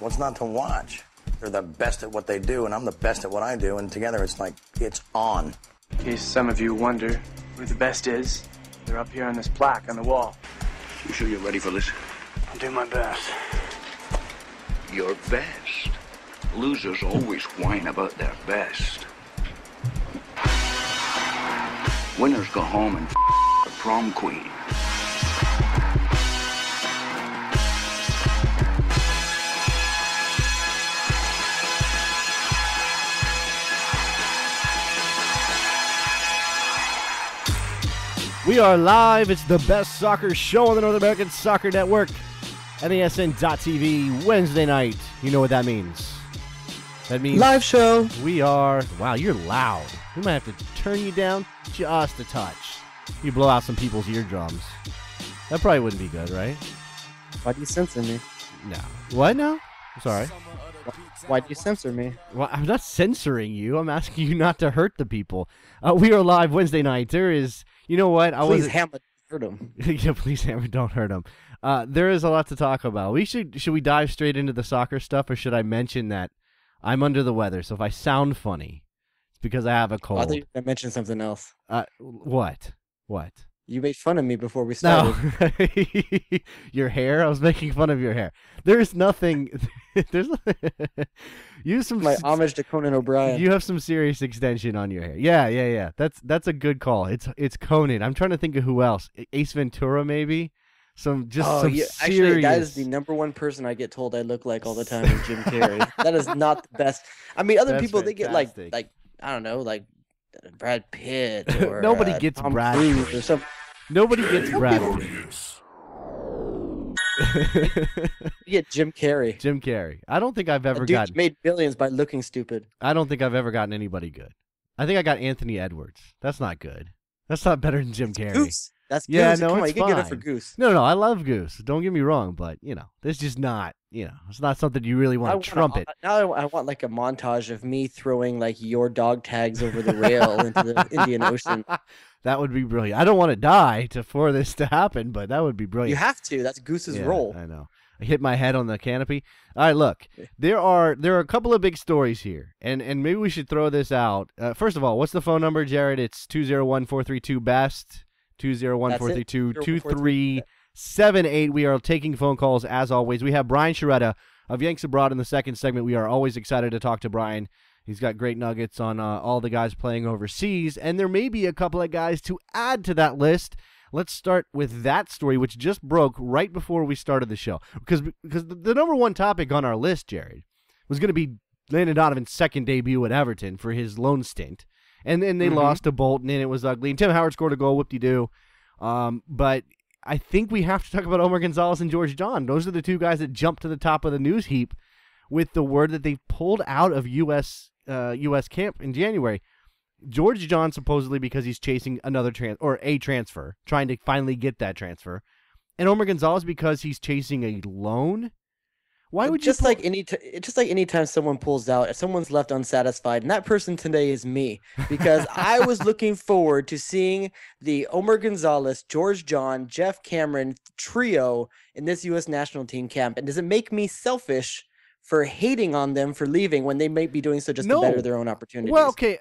What's not to watch? They're the best at what they do, and I'm the best at what I do, and together it's like, it's on. In case some of you wonder who the best is, they're up here on this plaque on the wall. You sure you're ready for this? I'll do my best. Your best. Losers always whine about their best. Winners go home and the prom queen. We are live. It's the best soccer show on the North American Soccer Network. NASN.TV, Wednesday night. You know what that means. That means live show. We are, wow, you're loud. We might have to turn you down just a touch. You blow out some people's eardrums. That probably wouldn't be good, right? Why do you censor me? No. What now? I'm sorry. Why do you censor me? Well, I'm not censoring you. I'm asking you not to hurt the people. We are live Wednesday night. There is, you know what? Please, Hamlet, hurt him. Yeah, please, Hamlet, don't hurt him. There is a lot to talk about. Should we dive straight into the soccer stuff, or should I mention that I'm under the weather? So if I sound funny, it's because I have a cold. I thought you were going to mention something else. What? You made fun of me before we started. No. Your hair? I was making fun of your hair. There's nothing. Use some my homage to Conan O'Brien. You have some serious extension on your hair. Yeah. That's a good call. It's Conan. I'm trying to think of who else. Ace Ventura, maybe. Some serious. Actually, that is the number one person I get told I look like all the time is Jim Carrey. That is not the best. I mean, other people they get like I don't know, like Brad Pitt or nobody gets Tom Brad Cruise Pitt. or some. Nobody gets Brad Pitt. You get Jim Carrey. Jim Carrey. I don't think I've ever gotten made billions by looking stupid. I don't think I've ever gotten anybody good. I think I got Anthony Edwards. That's not good. That's not better than Jim Carrey. Goose. That's yeah, Goose. no, Come on, it's you can fine. get it for Goose. No, I love Goose. Don't get me wrong, but it's just not. It's not something you really want to trumpet. Now I want like a montage of me throwing like your dog tags over the rail into the Indian Ocean. That would be brilliant. I don't want to die for this to happen, but that would be brilliant. You have to. That's Goose's role. I know. I hit my head on the canopy. All right, look. There are a couple of big stories here, and maybe we should throw this out. First of all, what's the phone number, Jared? It's 201-432-BEST, 201-432-2378. We are taking phone calls as always. We have Brian Sciaretta of Yanks Abroad in the second segment. We are always excited to talk to Brian. He's got great nuggets on all the guys playing overseas, and there may be a couple of guys to add to that list. Let's start with that story, which just broke right before we started the show. Because the number one topic on our list, Jared, was going to be Landon Donovan's second debut at Everton for his loan stint. And then they lost to Bolton, and it was ugly. And Tim Howard scored a goal, whoop-de-doo. But I think we have to talk about Omar Gonzalez and George John. Those are the two guys that jumped to the top of the news heap with the word that they pulled out of U.S. camp in January. George John supposedly because he's chasing another transfer, trying to finally get that transfer, and Omar Gonzalez because he's chasing a loan. Why would just like anytime someone pulls out, if someone's left unsatisfied, and that person today is me, because I was looking forward to seeing the Omar Gonzalez, George John, Jeff Cameron trio in this U.S. national team camp, and does it make me selfish for hating on them for leaving when they might be doing so just to better their own opportunities? Well, okay,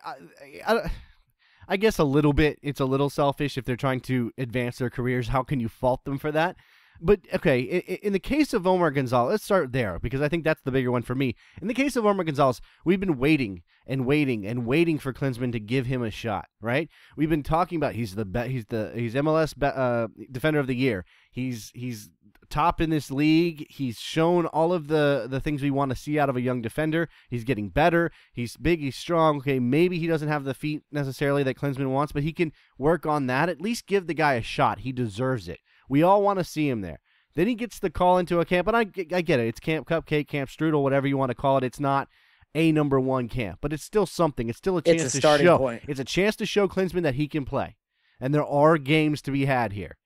I guess a little bit. It's a little selfish if they're trying to advance their careers. How can you fault them for that? But, okay, in the case of Omar Gonzalez, let's start there because I think that's the bigger one for me. In the case of Omar Gonzalez, we've been waiting for Klinsmann to give him a shot, right? We've been talking about he's MLS Defender of the Year. He's top in this league. He's shown all of the things we want to see out of a young defender. He's getting better. He's big. He's strong. Okay, maybe he doesn't have the feet necessarily that Klinsmann wants, but he can work on that. At least give the guy a shot. He deserves it. We all want to see him there. Then he gets the call into a camp, and I get it. It's Camp Cupcake, Camp Strudel, whatever you want to call it. It's not a number one camp, but it's still something. It's still a chance to show. Point. It's a chance to show Klinsmann that he can play, and there are games to be had here.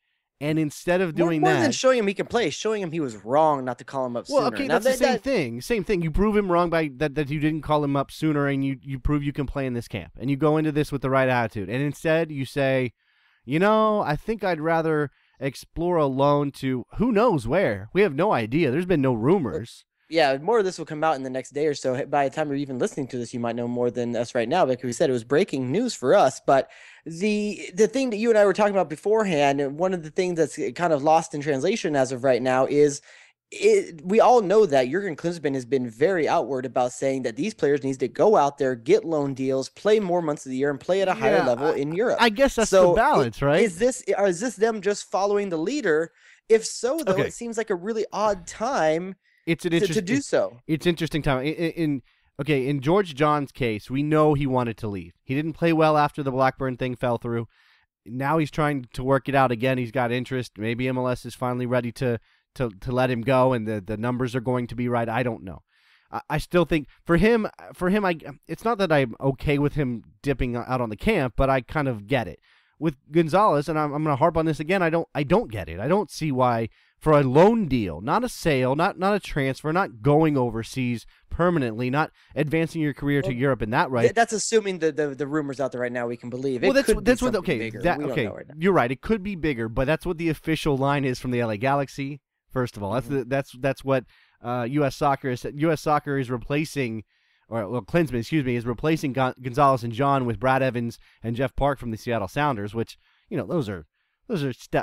And instead of doing more than showing him he can play, showing him he was wrong not to call him up sooner. Well, okay, that's the same thing. Same thing. You prove him wrong by that you didn't call him up sooner, and you prove you can play in this camp, and you go into this with the right attitude. And instead, you say, I think I'd rather explore a loan to who knows where. We have no idea. There's been no rumors. Yeah, more of this will come out in the next day or so. By the time you're even listening to this, you might know more than us right now, because we said it was breaking news for us. But the thing that you and I were talking about beforehand, and one of the things that's kind of lost in translation as of right now is we all know that Jurgen Klinsmann has been very outward about saying that these players need to go out there, get loan deals, play more months of the year, and play at a higher level in Europe. I guess that's the balance, right? Is this them just following the leader? If so, though, it seems like a really odd time to do so. It's interesting time. In George John's case, we know he wanted to leave. He didn't play well after the Blackburn thing fell through. Now he's trying to work it out again. He's got interest. Maybe MLS is finally ready to let him go, and the numbers are going to be right. I don't know. I still think for him, it's not that I'm okay with him dipping out on the camp, but I kind of get it. With Gonzalez, and I'm going to harp on this again, I don't get it. I don't see why, for a loan deal, not a sale, not a transfer, not going overseas permanently, not advancing your career to Europe in that right. That's assuming the rumors out there right now we can believe. It that's could that's be what something okay. bigger. That, We don't okay, know right now. you're right. It could be bigger, but that's what the official line is from the LA Galaxy. First of all, that's what U.S. Soccer is. U.S. Soccer is replacing, Klinsmann, is replacing Gonzalez and John with Brad Evans and Jeff Park from the Seattle Sounders, which, those are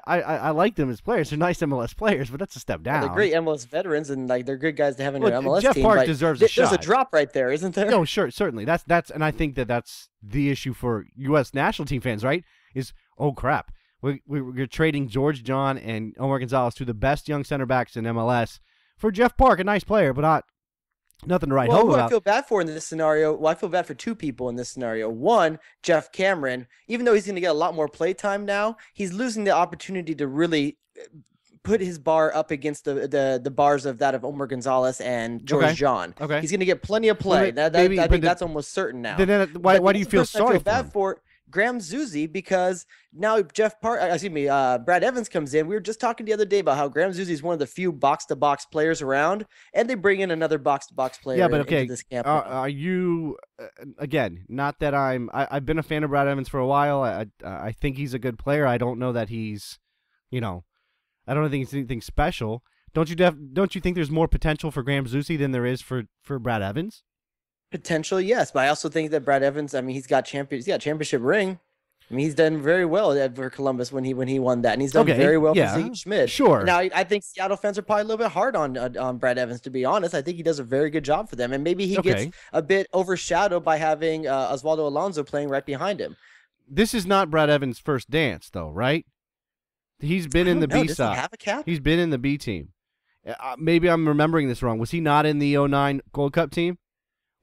I like them as players. They're nice MLS players, but that's a step down. They're great MLS veterans, and they're good guys to have in your MLS Jeff team. Park deserves a shot. There's a drop right there, isn't there? No, sure, certainly. That's, and I think that's the issue for U.S. national team fans, right? Is, oh crap, we're trading George John and Omar Gonzalez, two of the best young center backs in MLS, for Jeff Park, a nice player, but nothing to write home about. I feel bad for in this scenario. Well, I feel bad for two people in this scenario. One, Jeff Cameron, even though he's going to get a lot more play time now, he's losing the opportunity to really put his bar up against the bars of that of Omar Gonzalez and George John. Okay. He's going to get plenty of play. I think that's almost certain now. Then why do you feel sorry for him? For Graham Zusi, because now Brad Evans comes in. We were just talking the other day about how Graham Zusi is one of the few box-to-box players around, and they bring in another box-to-box player. Yeah, but okay, into this camp. Are you again? Not that I've been a fan of Brad Evans for a while. I think he's a good player. I don't know that he's, I don't think he's anything special. Don't you think there's more potential for Graham Zusi than there is for Brad Evans? Potential, yes, but I also think that Brad Evans, he's got championship ring. He's done very well for Columbus when he won that, and he's done very well for Zeke Schmidt. Sure. Now, I think Seattle fans are probably a little bit hard on Brad Evans, to be honest. I think he does a very good job for them, and maybe he gets a bit overshadowed by having Osvaldo Alonso playing right behind him. This is not Brad Evans' first dance, though, right? He's been in the B side. Does he have a cap? He's been in the B team. Maybe I'm remembering this wrong. Was he not in the 2009 Gold Cup team?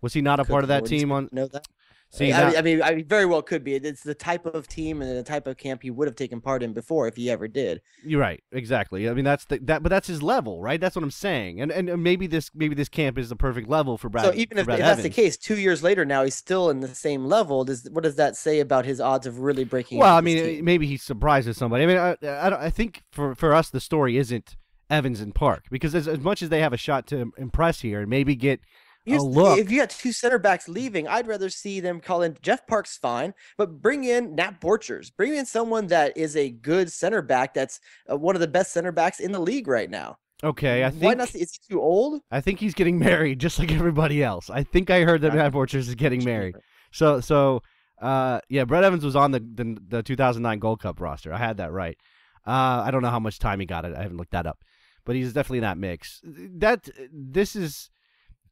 Was he not a part of that team? Know that? See, I very well could be. It's the type of team and the type of camp he would have taken part in before if he ever did. You're right, exactly. But that's his level, right? That's what I'm saying. And maybe this camp is the perfect level for Brad. So even if that's the case, 2 years later now he's still in the same level. What does that say about his odds of really breaking? Well, maybe he surprises somebody. I think for us the story isn't Evans and Park, because as much as they have a shot to impress here and maybe get. If you got two center backs leaving, I'd rather see them call in Jeff Park's fine, but bring in Nat Borchers. Bring in someone that is a good center back that's one of the best center backs in the league right now. Okay, I think. Why not? Is he too old? I think he's getting married, just like everybody else. I think I heard that Nat Borchers is getting married. So, Brett Evans was on the 2009 Gold Cup roster. I had that right. I don't know how much time he got. I haven't looked that up, but he's definitely in that mix. This is.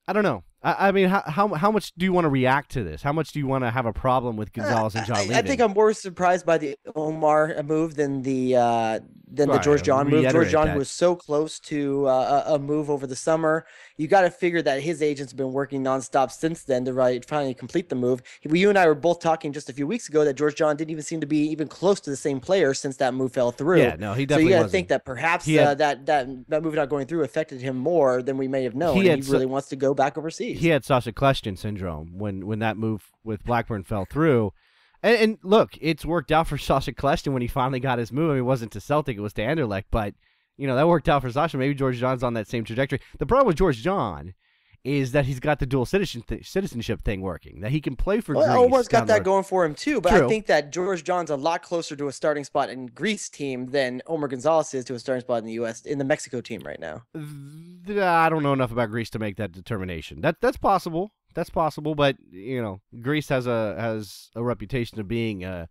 I don't know. How much do you want to react to this? How much do you want to have a problem with Gonzalez and John leaving? I think I'm more surprised by the Omar move than the George John move. George John was so close to a move over the summer. You got to figure that his agents have been working nonstop since then to finally complete the move. You and I were both talking just a few weeks ago that George John didn't even seem to be even close to the same player since that move fell through. Yeah, no, he definitely So you got to wasn't. think that perhaps that move not going through affected him more than we may have known. He really wants to go back overseas. He had Sasha Kljestan syndrome when that move with Blackburn fell through. And look, it's worked out for Sasha Kljestan when he finally got his move. It wasn't to Celtic, it was to Anderlecht, but that worked out for Sasha. Maybe George John's on that same trajectory. The problem with George John is that he's got the dual citizenship thing working, that he can play for Greece. Omar's got that road. going for him too, but True. I think that George John's a lot closer to a starting spot in Greece team than Omar Gonzalez is to a starting spot in the Mexico team right now. I don't know enough about Greece to make that determination. That's possible. That's possible, but Greece has a reputation of being a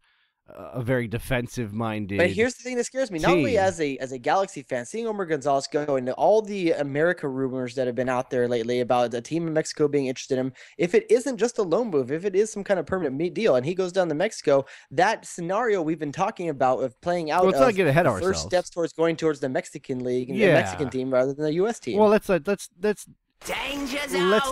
very defensive-minded. But here's the thing that scares me: not only as a Galaxy fan, seeing Omar Gonzalez go into all the America rumors that have been out there lately about a team in Mexico being interested in him. If it isn't just a loan move, if it is some kind of permanent deal, and he goes down to Mexico, that scenario we've been talking about of playing out, let's not get ahead of first ourselves. steps towards going towards the Mexican league and the Mexican team rather than the U.S. team. Well, let's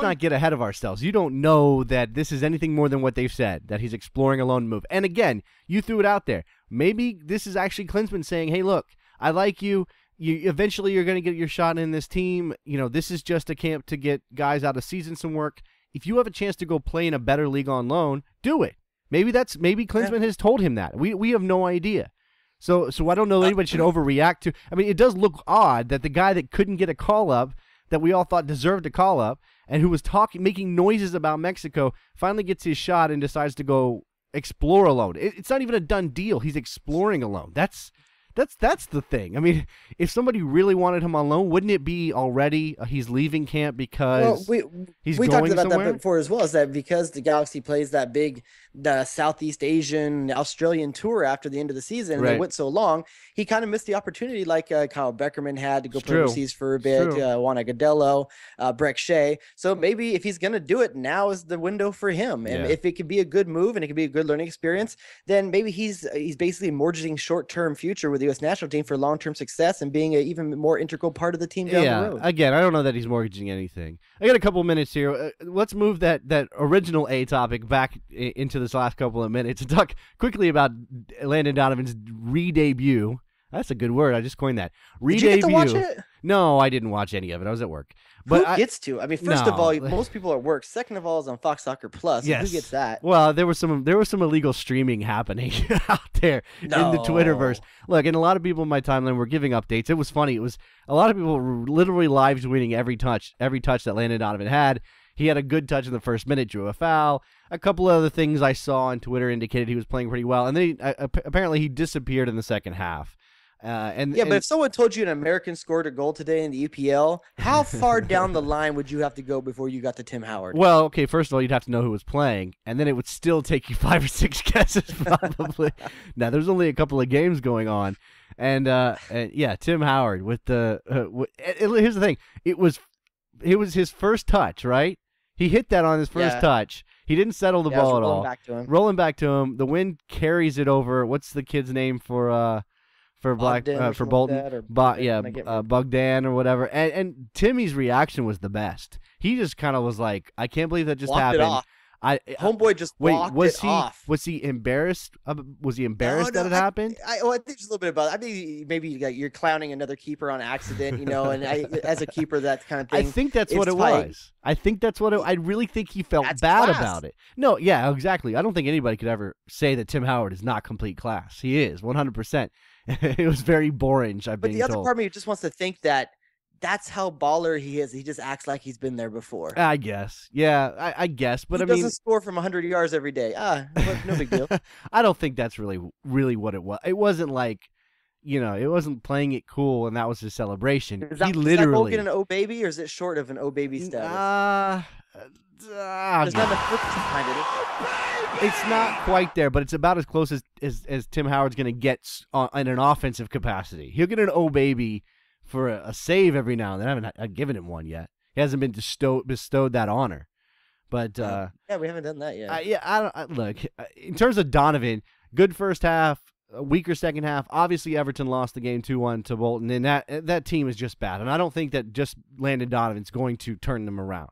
not get ahead of ourselves. You don't know that this is anything more than what they've said, that he's exploring a loan move. And again, you threw it out there. Maybe this is actually Klinsmann saying, hey, look, I like you. Eventually you're going to get your shot in this team. This is just a camp to get guys out of season some work. If you have a chance to go play in a better league on loan, do it. Maybe Klinsmann has told him that. We have no idea. So I don't know that anybody should overreact to. I mean, it does look odd that the guy that couldn't get a call up, that we all thought deserved a call up, and who was making noises about Mexico, finally gets his shot and decides to go explore a loan. It's not even a done deal. He's exploring a loan. That's the thing. I mean, if somebody really wanted him on loan, wouldn't it be already he's leaving camp because he's we going talked about somewhere? that before as well, is that because the Galaxy plays that big Southeast Asian Australian tour after the end of the season, and they went so long, he kind of missed the opportunity like Kyle Beckerman had to go play overseas for a bit, Juan Agudelo, Breck Shea. So maybe if he's going to do it, now is the window for him. And if it could be a good move and it could be a good learning experience, then maybe he's basically mortgaging short-term future with the U.S. national team for long-term success and being an even more integral part of the team down the road. Again, I don't know that he's mortgaging anything. I got a couple minutes here. Let's move that original A topic back into this last couple of minutes and talk quickly about Landon Donovan's re-debut. That's a good word. I just coined that. Re-debut. Did you get to watch it? No, I didn't watch any of it. I was at work. But who gets to? I mean, first of all, most people are at work. Second of all, is on Fox Soccer Plus. Yes. Who gets that? Well, there was some illegal streaming happening out there in the Twitterverse. Look, and a lot of people in my timeline were giving updates. It was funny. It was a lot of people were literally live tweeting every touch that Landon Donovan had. He had a good touch in the first minute, drew a foul. A couple of other things I saw on Twitter indicated he was playing pretty well, and then apparently he disappeared in the second half. But if someone told you an American scored a goal today in the EPL, how far down the line would you have to go before you got to Tim Howard? Well, okay, first of all, you'd have to know who was playing, and then it would still take you 5 or 6 guesses probably. Now, there's only a couple of games going on, and Tim Howard with the here's the thing. It was his first touch, right? He hit that on his first touch. He didn't settle the ball at all. Rolling back to him. The wind carries it over. What's the kid's name for Bolton? Bogdan or whatever. And Timmy's reaction was the best. He just kind of was like, I can't believe that just happened. Homeboy just walked it off. Was he embarrassed? Was he embarrassed that it happened? I think just a little bit about it. I mean, maybe you're clowning another keeper on accident, and as a keeper, that kind of thing. I think that's what it was. I think that's what I really think he felt bad about it. No, yeah, exactly. I don't think anybody could ever say that Tim Howard is not complete class. He is, 100%. It was very boring, But the other part of me just wants to think that that's how baller he is. He just acts like he's been there before. I guess. Yeah, I guess. But he doesn't score from 100 yards every day. No big deal. I don't think that's really what it was. It wasn't like, it wasn't playing it cool and that was his celebration. Is that goal get an "Oh baby" or is it short of an "Oh baby" status? There's not enough purpose behind it. It's not quite there, but it's about as close as Tim Howard's going to get in an offensive capacity. He'll get an "Oh baby" for a save every now and then. I haven't given him one yet. He hasn't been bestowed that honor. But we haven't done that yet. Look, in terms of Donovan, good first half, a weaker second half. Obviously, Everton lost the game 2-1 to Bolton, and that team is just bad. And I don't think that just Landon Donovan's going to turn them around.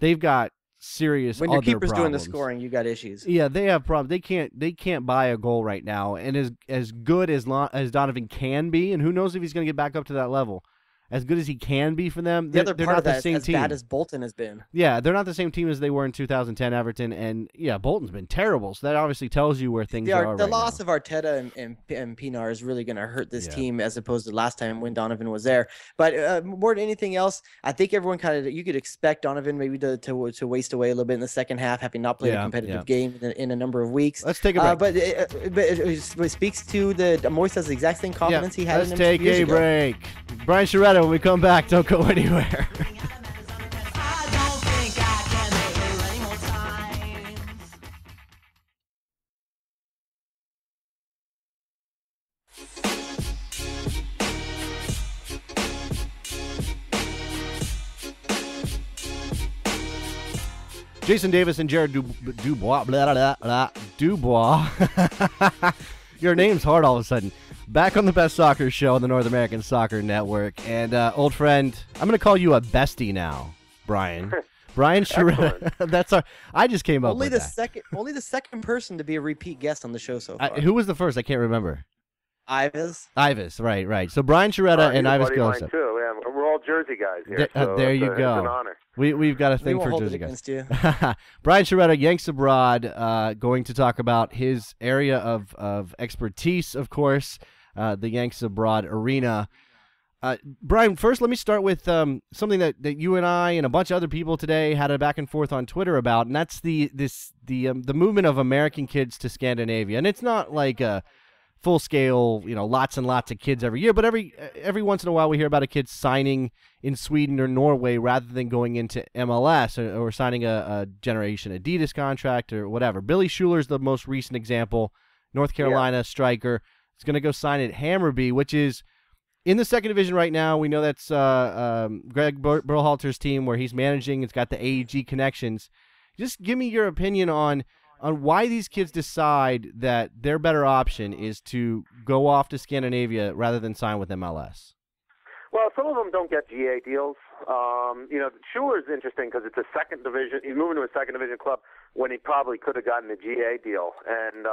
They've got serious when your other keeper's problems. doing the scoring, you got issues. Yeah, they have problems. They can't buy a goal right now, and as good as Donovan can be, and who knows if he's going to get back up to that level. as good as he can be for them, The other they're part not of that the is same as team. bad as Bolton has been. Yeah, they're not the same team as they were in 2010 Everton, and yeah, Bolton's been terrible. So that obviously tells you where things are The right loss now. of Arteta and Pinar is really going to hurt this Yeah. team as opposed to last time when Donovan was there. But more than anything else, I think everyone you could expect Donovan maybe to waste away a little bit in the second half, having not played a competitive game in a number of weeks. Let's take a break. But it speaks to Moyes has the exact same confidence he had in him 2 years ago. Let's take a break. Brian Sciaretta, when we come back, don't go anywhere. Jason Davis and Jared Dubois. Blah, blah, blah, Dubois. Your name's hard all of a sudden. Back on the best soccer show on the North American Soccer Network. And old friend, I'm going to call you a bestie now, Brian. Brian Sciaretta. That's I just came up with that. Only the second person to be a repeat guest on the show so far. Who was the first? I can't remember. Ives, right. So Brian Sciaretta and Ives Gilson. Too. Yeah, we're all Jersey guys here. There you go. It's an honor. We've got a thing for Jersey guys. Brian Sciaretta, Yanks Abroad, going to talk about his area of expertise, of course, the Yanks Abroad arena. Brian, first let me start with something that you and I and a bunch of other people today had a back and forth on Twitter about, and that's the movement of American kids to Scandinavia. And it's not like a full scale, lots and lots of kids every year, but every once in a while we hear about a kid signing in Sweden or Norway rather than going into MLS or signing a Generation Adidas contract or whatever. Billy Schuler's the most recent example. North Carolina striker is going to go sign at Hammarby, which is in the second division right now. We know that's Greg Berhalter's team where he's managing. It's got the AEG connections. Just give me your opinion on why these kids decide that their better option is to go off to Scandinavia rather than sign with MLS. Well, some of them don't get GA deals. Schuler's interesting because it's a second division. He's moving to a second division club when he probably could have gotten a GA deal. And,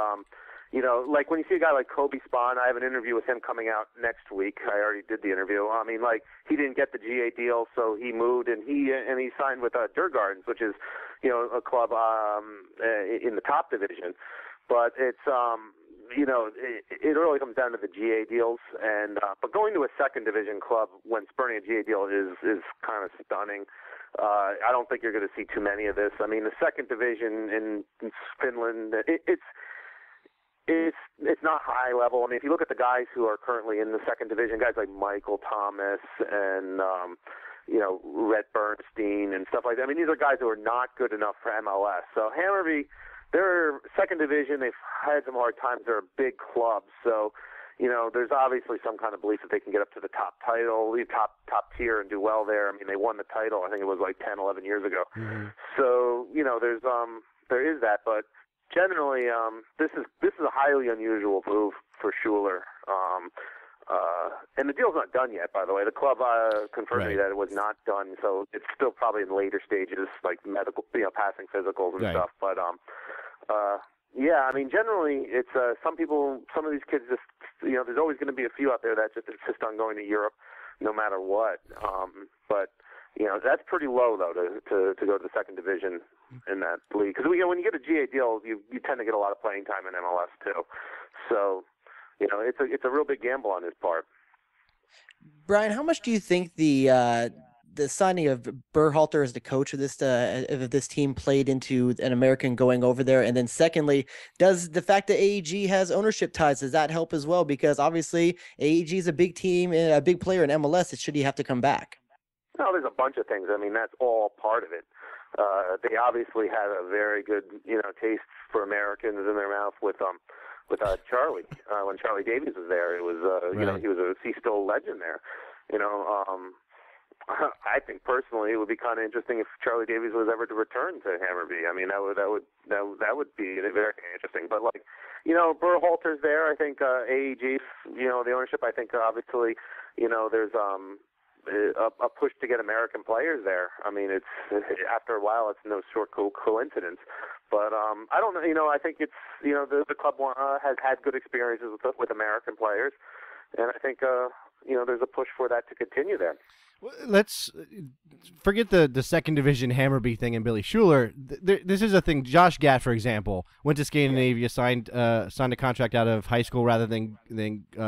like when you see a guy like Kobe Spahn, I have an interview with him coming out next week. I already did the interview. I mean, he didn't get the GA deal, so he moved and he signed with Djurgårdens, which is, a club in the top division. But it's, it really comes down to the GA deals. And but going to a second division club when spurning a GA deal is kind of stunning. I don't think you're going to see too many of this. I mean, the second division in Finland, it's not high level. I mean, if you look at the guys who are currently in the second division, guys like Michael Thomas and Rhett Bernstein and stuff like that. I mean, these are guys who are not good enough for MLS. So Hammarby, they're second division. They've had some hard times. They're a big club. So, there's obviously some kind of belief that they can get up to the top title, top tier and do well there. I mean, they won the title. I think it was like 10, 11 years ago. Mm-hmm. So, there is that, but generally, this is a highly unusual move for Schuler. And the deal's not done yet, by the way. The club confirmed me that it was not done, so it's still probably in later stages, like medical, passing physicals and stuff. But yeah, I mean, generally, it's some of these kids just, there's always going to be a few out there that just insist on going to Europe, no matter what. But that's pretty low though to go to the second division in that league, because when you get a GA deal, you tend to get a lot of playing time in MLS too. So it's a real big gamble on his part. Brian, how much do you think the signing of Berhalter as the coach of this team played into an American going over there? And then secondly, does the fact that AEG has ownership ties, does that help as well? Because obviously AEG is a big team and a big player in MLS. Should he have to come back? No, there's a bunch of things. I mean, that's all part of it. They obviously had a very good, taste for Americans in their mouth with Charlie. When Charlie Davies was there, it was, he was he's still a legend there. I think personally it would be kind of interesting if Charlie Davies was ever to return to Hammarby. I mean, that would be very interesting. But Berhalter's there. I think AEG, the ownership. I think obviously, there's a push to get American players there. I mean, it's after a while, it's no short coincidence. But I don't know. I think it's the club has had good experiences with American players, and I think there's a push for that to continue there. Let's forget the second division Hammarby thing and Billy Schuler. This is a thing. Josh Gatt, for example, went to Scandinavia, signed a contract out of high school rather than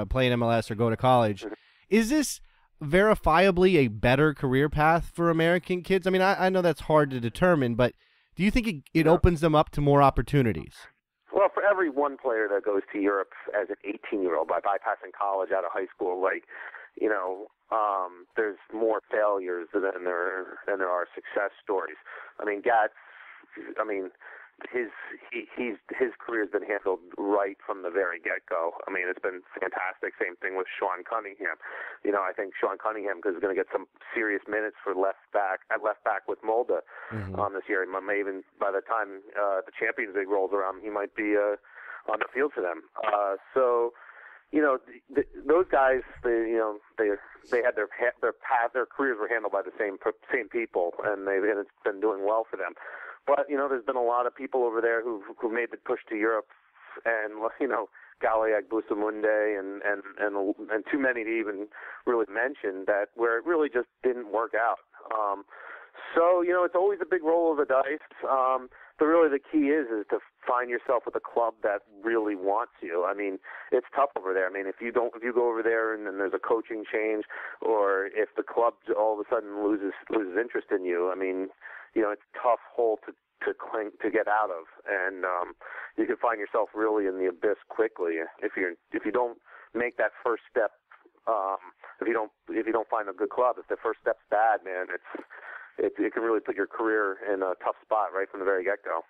play in MLS or go to college. Mm-hmm. Is this verifiably a better career path for American kids? I mean, I know that's hard to determine, but do you think it opens them up to more opportunities? Well, for every one player that goes to Europe as an 18-year-old by bypassing college out of high school, there's more failures than there are success stories. I mean, his career's been handled right from the very get-go. I mean, it's been fantastic. Same thing with Sean Cunningham. I think Sean Cunningham is going to get some serious minutes for left back with Molde this year. Maybe even by the time the Champions League rolls around, he might be on the field for them. Those guys, they had their careers were handled by the same people, and it's been doing well for them. But there's been a lot of people over there who've made the push to Europe, and Galeag, Busamunde, and too many to even really mention that where it really just didn't work out. It's always a big roll of the dice. But really the key is to find yourself with a club that really wants you. I mean, it's tough over there. I mean, if you go over there and then there's a coaching change, or if the club all of a sudden loses interest in you, I mean, it's a tough hole to get out of, and you can find yourself really in the abyss quickly if you don't make that first step. If you don't find a good club, if the first step's bad, man, it can really put your career in a tough spot right from the very get-go.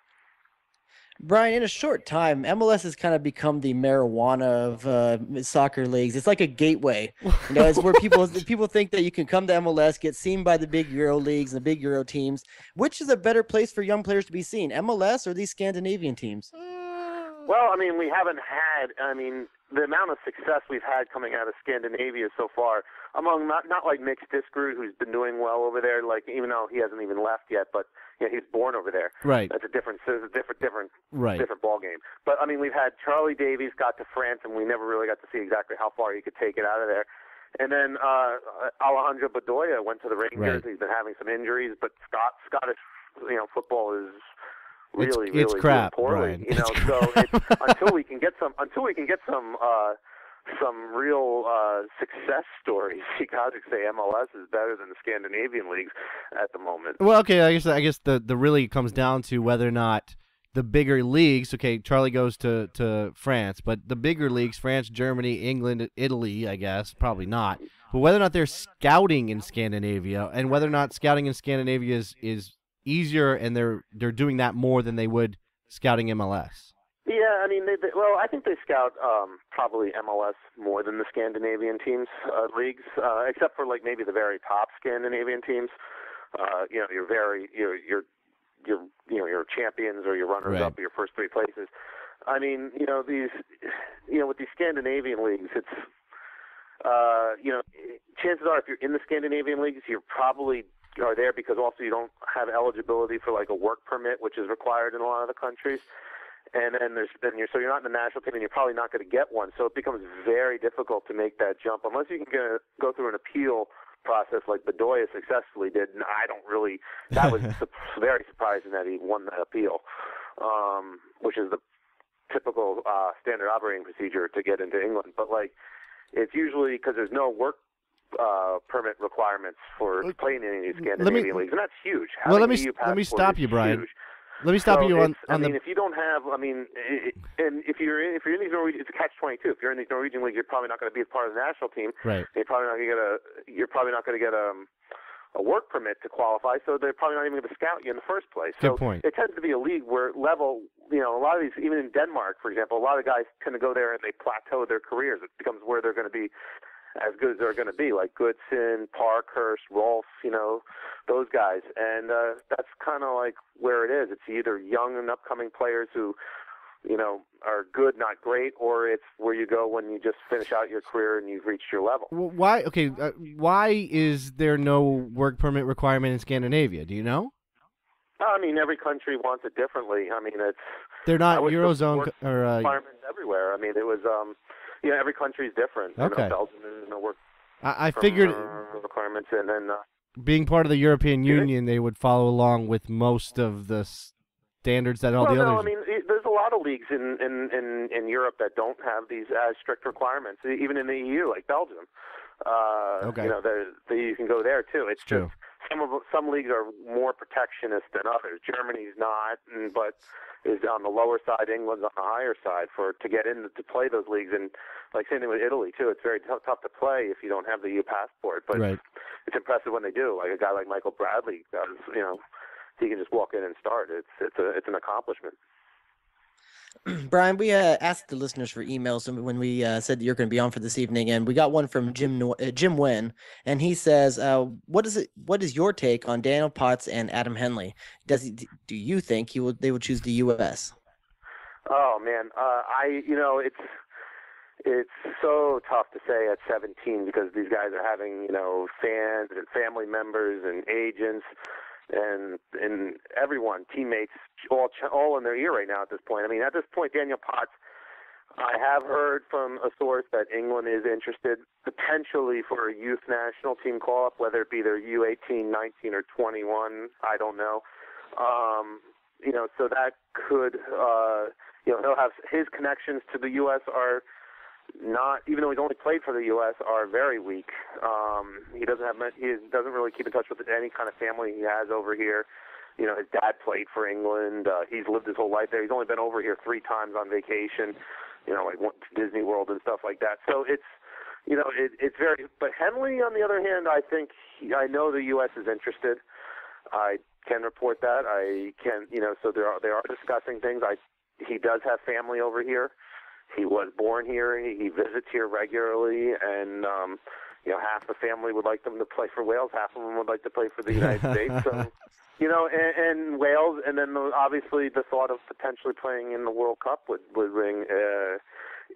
Brian, in a short time, MLS has kind of become the marijuana of soccer leagues. It's like a gateway. It's where people think that you can come to MLS, get seen by the big Euro leagues and the big Euro teams. Which is a better place for young players to be seen, MLS or these Scandinavian teams? Well, I mean, we haven't had, the amount of success we've had coming out of Scandinavia so far, among not like Nick Stiskerud, who's been doing well over there, like even though he hasn't even left yet, but he's born over there. Right. That's a different ball game. But I mean, we've had Charlie Davies got to France, and we never really got to see exactly how far he could take it out of there. And then Alejandro Bedoya went to the Rangers. Right. He's been having some injuries, but Scottish, football is really crap, poorly. Brian. So until we can get some real success stories, you got to say MLS is better than the Scandinavian leagues at the moment. Well, okay, I guess the really comes down to whether or not the bigger leagues. Okay, Charlie goes to France, but the bigger leagues, France, Germany, England, Italy, I guess probably not. But whether or not they're scouting in Scandinavia, and whether or not scouting in Scandinavia is easier, and they're doing that more than they would scouting MLS. Yeah, I mean, I think they scout probably MLS more than the Scandinavian teams leagues, except for like maybe the very top Scandinavian teams. Your champions or your runners up, or your first three places. I mean, with these Scandinavian leagues, it's chances are if you're in the Scandinavian leagues, you're probably are there because also you don't have eligibility for like a work permit, which is required in a lot of the countries. And then so you're not in the national team, and you're probably not going to get one. So it becomes very difficult to make that jump unless you can go through an appeal process like Bedoya successfully did. And that was very surprising that he won that appeal, which is the typical standard operating procedure to get into England. But it's usually because there's no work permit requirements for playing in any Scandinavian leagues, and that's huge. Let me stop you, Brian. Huge. Let me stop you on if you don't have, and if you're in these Norwegian, it's a catch-22. If you're in these Norwegian leagues, you're probably not going to be a part of the national team. Right. You're probably not going to get a work permit to qualify. So they're probably not even going to scout you in the first place. Good point. It tends to be a league where a lot of these, even in Denmark, for example, a lot of guys tend to go there and they plateau their careers. It becomes where they're going to be as good as they're going to be, like Goodson, Parkhurst, Rolf, those guys. And that's kind of like where it is. It's either young and upcoming players who, are good, not great, or it's where you go when you just finish out your career and you've reached your level. Well, why? Okay, why is there no work permit requirement in Scandinavia? Do you know? I mean, every country wants it differently. I mean, they're not Eurozone or requirements everywhere. I mean, it was every country is different. Okay. Belgium is no work. I figured requirements, and then being part of the European Union, they would follow along with most of the standards that all the others. I mean, there's a lot of leagues in Europe that don't have these as strict requirements, even in the EU, like Belgium. Okay. You know, you can go there too. It's true. Some leagues are more protectionist than others. Germany's not, but is on the lower side. England's on the higher side to get in to play those leagues. And like same thing with Italy too. It's very tough to play if you don't have the EU passport. But right. It's impressive when they do. Like a guy like Michael Bradley does. You know, he can just walk in and start. It's an accomplishment. Brian, we asked the listeners for emails when we said that you're going to be on for this evening, and we got one from Jim Nguyen, and he says, "What is your take on Daniel Potts and Adam Henley? Do you think they would choose the U.S.?" Oh man, it's so tough to say at 17 because these guys are having fans and family members and agents. And everyone, teammates, all in their ear right now at this point. I mean, at this point, Daniel Potts, I have heard from a source that England is interested potentially for a youth national team call-up, whether it be their U18, 19, or 21. I don't know. So that could, he'll have his connections to the U.S. are not, even though he's only played for the U.S., are very weak. He doesn't really keep in touch with any kind of family he has over here. You know, his dad played for England. He's lived his whole life there. He's only been over here 3 times on vacation. Like went to Disney World and stuff like that. So it's very. But Henley, on the other hand, I think I know the U.S. is interested. I can report that. I can, so they are discussing things. He does have family over here. He was born here. He visits here regularly, and half the family would like them to play for Wales. Half of them would like to play for the United States. So, and Wales, and then obviously the thought of potentially playing in the World Cup would ring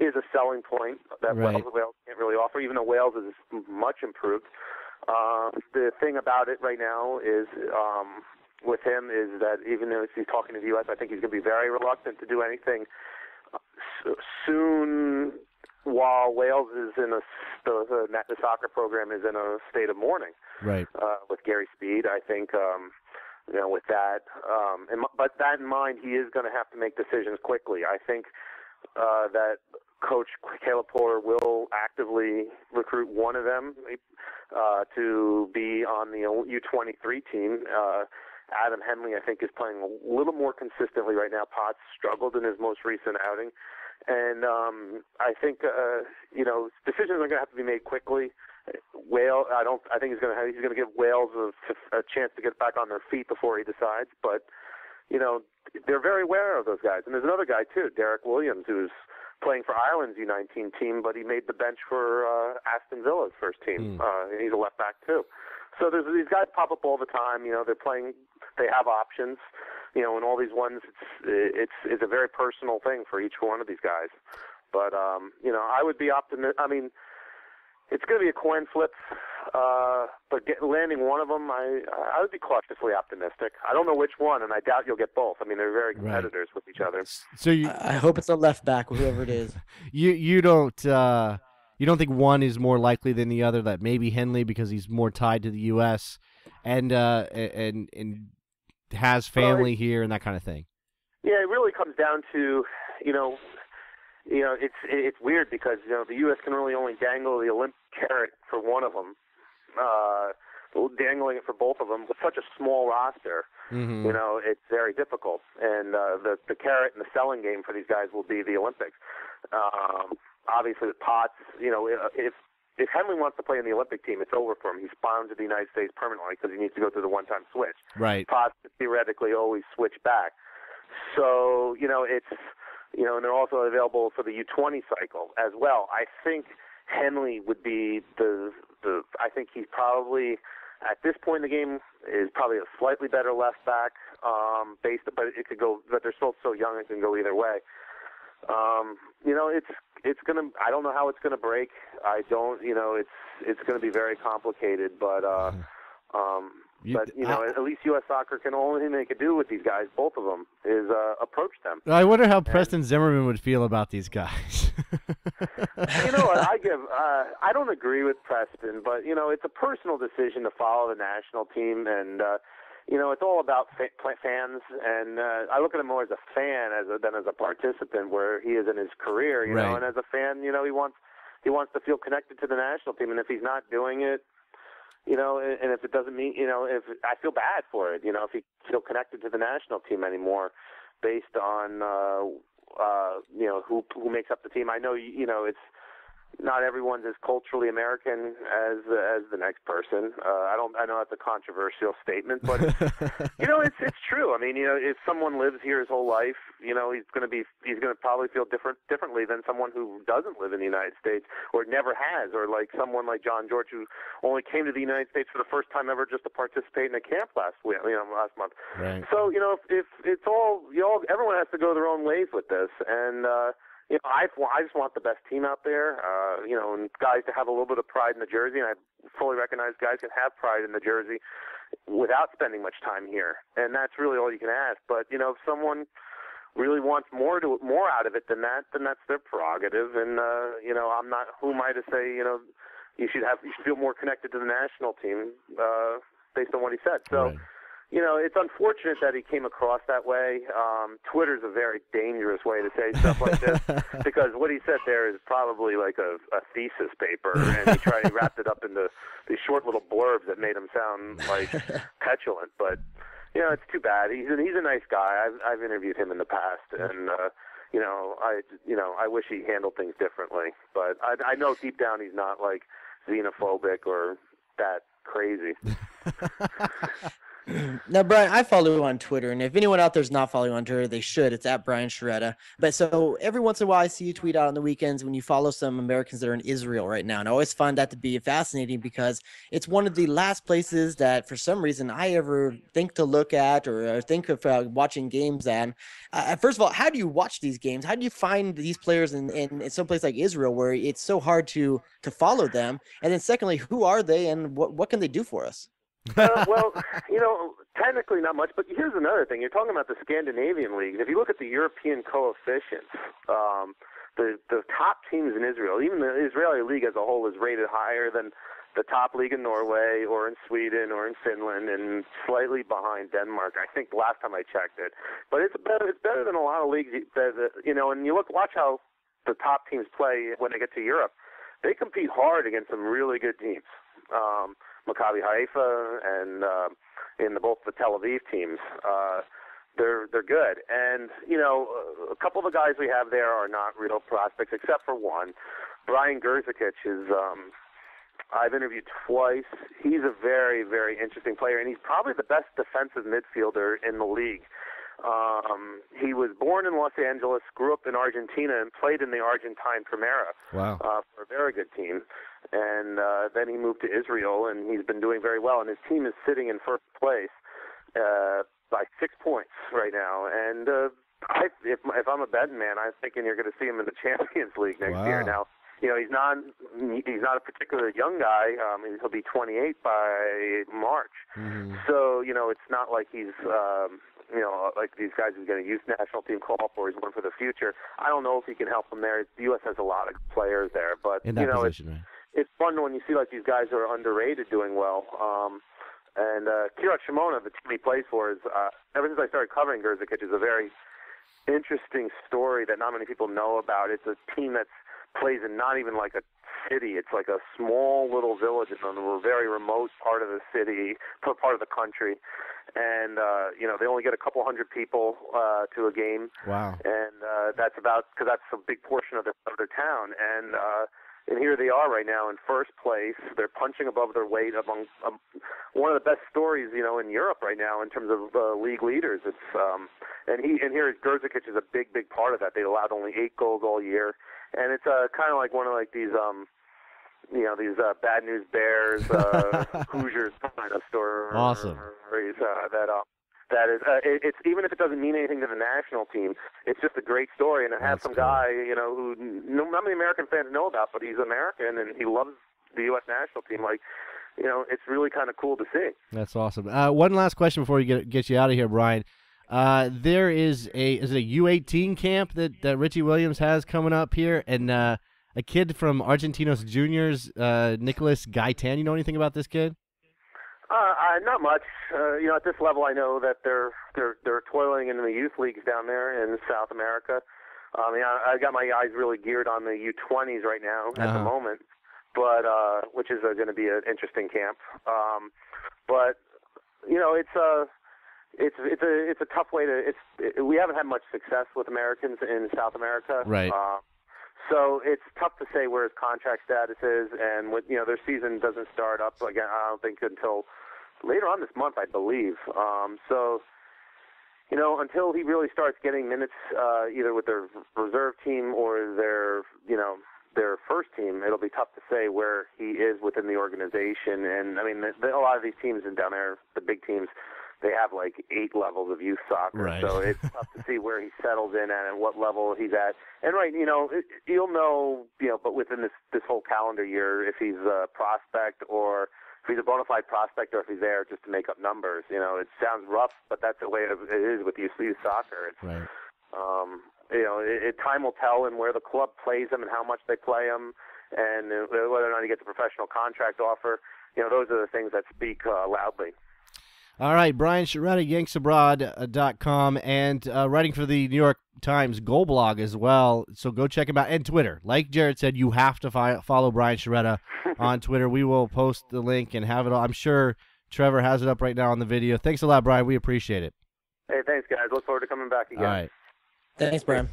is a selling point that right. Wales can't really offer, even though Wales is much improved. The thing about it right now is with him is that even though he's talking to the U.S., I think he's going to be very reluctant to do anything soon while Wales is in the soccer program is in a state of mourning. Right. With Gary Speed, I think, with that. But that in mind, he is going to have to make decisions quickly. I think that Coach Caleb Porter will actively recruit one of them to be on the U23 team. Adam Henley, I think, is playing a little more consistently right now. Potts struggled in his most recent outing. And I think, decisions are going to have to be made quickly. I think he's going to give Wales a chance to get back on their feet before he decides. But, they're very aware of those guys. And there's another guy, too, Derek Williams, who's playing for Ireland's U19 team, but he made the bench for Aston Villa's first team. He's a left back, too. So these guys pop up all the time. They're playing. They have options. And all these ones, it's a very personal thing for each one of these guys. But I would be optimistic. I mean, it's going to be a coin flip. But landing one of them, I would be cautiously optimistic. I don't know which one, and I doubt you'll get both. I mean, they're very competitors with each other. So I hope it's a left back, whoever it is. You don't think one is more likely than the other? That maybe Henley because he's more tied to the U.S. and has family here and that kind of thing. Yeah, it really comes down to it's weird because the U.S. can really only dangle the Olympic carrot for one of them. Dangling it for both of them with such a small roster, it's very difficult. And the carrot and the selling game for these guys will be the Olympics. Obviously, with Potts, if Henley wants to play in the Olympic team, it's over for him. He's bound to the United States permanently because he needs to go through the one-time switch. Right. Potts theoretically always switch back. So, and they're also available for the U20 cycle as well. I think Henley would be I think he's probably, at this point in the game, is probably a slightly better left back, but it could go, but they're still so young, it can go either way. It's gonna. I don't know how it's gonna break. I don't. It's gonna be very complicated. But But, at least U.S. Soccer can only thing they could do with these guys, both of them, is approach them. I wonder how Preston Zimmerman would feel about these guys. I don't agree with Preston, but, it's a personal decision to follow the national team, and, it's all about fans, and I look at him more as a fan than as a participant where he is in his career, right. And as a fan, he wants to feel connected to the national team, and if he's not doing it, and if it doesn't mean, if I feel bad for it, if he feel connected to the national team anymore based on, who makes up the team. I know, it's not everyone's as culturally American as the next person. I know that's a controversial statement, but it's true. I mean, if someone lives here his whole life, he's going to probably feel differently than someone who doesn't live in the United States or never has, or like someone like John George who only came to the United States for the first time ever just to participate in a camp last month. Right. So if it's all everyone has to go their own ways with this, and I just want the best team out there, and guys to have a little bit of pride in the jersey, and I fully recognize guys can have pride in the jersey without spending much time here, and that's really all you can ask. But, if someone really wants more out of it than that, then that's their prerogative, and, I'm not, who am I to say, you should feel more connected to the national team based on what he said. So, right. It's unfortunate that he came across that way. Twitter's a very dangerous way to say stuff like this because what he said there is probably like a thesis paper, and he wrapped it up into these short little blurbs that made him sound like petulant. But it's too bad. He's a nice guy. I've interviewed him in the past, and I wish he handled things differently. But I know deep down he's not like xenophobic or that crazy. Now, Brian, I follow you on Twitter, and if anyone out there's not following you on Twitter, they should. It's at Brian Sciaretta. But so every once in a while, I see you tweet out on the weekends when you follow some Americans that are in Israel right now, and I always find that to be fascinating because it's one of the last places that, for some reason, I ever think to look at or think of watching games at. First of all, how do you watch these games? How do you find these players in some place like Israel where it's so hard to follow them? And then secondly, who are they, and what can they do for us? Well, technically not much, but here's another thing. You're talking about the Scandinavian leagues. If you look at the European coefficients, the top teams in Israel, even the Israeli league as a whole, is rated higher than the top league in Norway or in Sweden or in Finland, and slightly behind Denmark. I think the last time I checked it, but it's better than a lot of leagues. And you watch how the top teams play when they get to Europe. They compete hard against some really good teams. Maccabi Haifa and in both the Tel Aviv teams, they're good. And a couple of the guys we have there are not real prospects, except for one. Brian Gerzikic is. I've interviewed twice. He's a very, very interesting player, and he's probably the best defensive midfielder in the league. He was born in Los Angeles, grew up in Argentina, and played in the Argentine Primera. Wow. For a very good team. And then he moved to Israel, and he's been doing very well. And his team is sitting in first place by 6 points right now. And if I'm a betting man, I'm thinking you're going to see him in the Champions League next year. Now, he's not a particularly young guy. He'll be 28 by March. Mm-hmm. So it's not like he's like these guys who's going to use national team call-up or he's one for the future. I don't know if he can help them there. The U.S. has a lot of players there, but in that position, right? It's fun when you see like these guys who are underrated doing well. And Kiryat Shimona, the team he plays for, is ever since I started covering Gerzikic, is a very interesting story that not many people know about. It's a team that plays in not even like a city. It's like a small little village in a very remote part of the city, part of the country. And, they only get a couple hundred people to a game. Wow. And that's because that's a big portion of their town. And here they are right now in first place. They're punching above their weight among one of the best stories, in Europe right now in terms of league leaders. It's and here Gerzikic is a big, big part of that. They allowed only 8 goals all year, and it's kind of like one of like these these Bad News Bears, Hoosiers kind of stories. Awesome. That is, it's even if it doesn't mean anything to the national team, it's just a great story. And to have some guy, who not many American fans know about, but he's American and he loves the U.S. national team. Like, it's really kind of cool to see. That's awesome. One last question before we get you out of here, Brian. There is is it a U18 camp that Richie Williams has coming up here, and a kid from Argentinos Juniors, Nicholas Gaitan. You know anything about this kid? Not much. At this level, I know that they're toiling in the youth leagues down there in South America. I got my eyes really geared on the U20s right now at the moment, but which is going to be an interesting camp. But it's a tough way to. We haven't had much success with Americans in South America, right? So it's tough to say where his contract status is, and their season doesn't start up again. I don't think until later on this month, I believe. Until he really starts getting minutes, either with their reserve team or their first team, it'll be tough to say where he is within the organization. And I mean, a lot of these teams down there, the big teams, they have like 8 levels of youth soccer, right. So it's tough to see where he settles in at and what level he's at. And you'll know, but within this whole calendar year, if he's a prospect or if he's a bona fide prospect or if he's there just to make up numbers. It sounds rough, but that's the way it is with youth soccer. It's, right. Time will tell, and where the club plays him and how much they play him, and whether or not he gets a professional contract offer. Those are the things that speak loudly. All right, Brian Sciaretta, yanksabroad.com, and writing for the New York Times Goal blog as well. So go check him out. And Twitter. Like Jared said, you have to follow Brian Sciaretta on Twitter. We will post the link and have it all. I'm sure Trevor has it up right now on the video. Thanks a lot, Brian. We appreciate it. Hey, thanks, guys. Look forward to coming back again. All right. Thanks, Brian.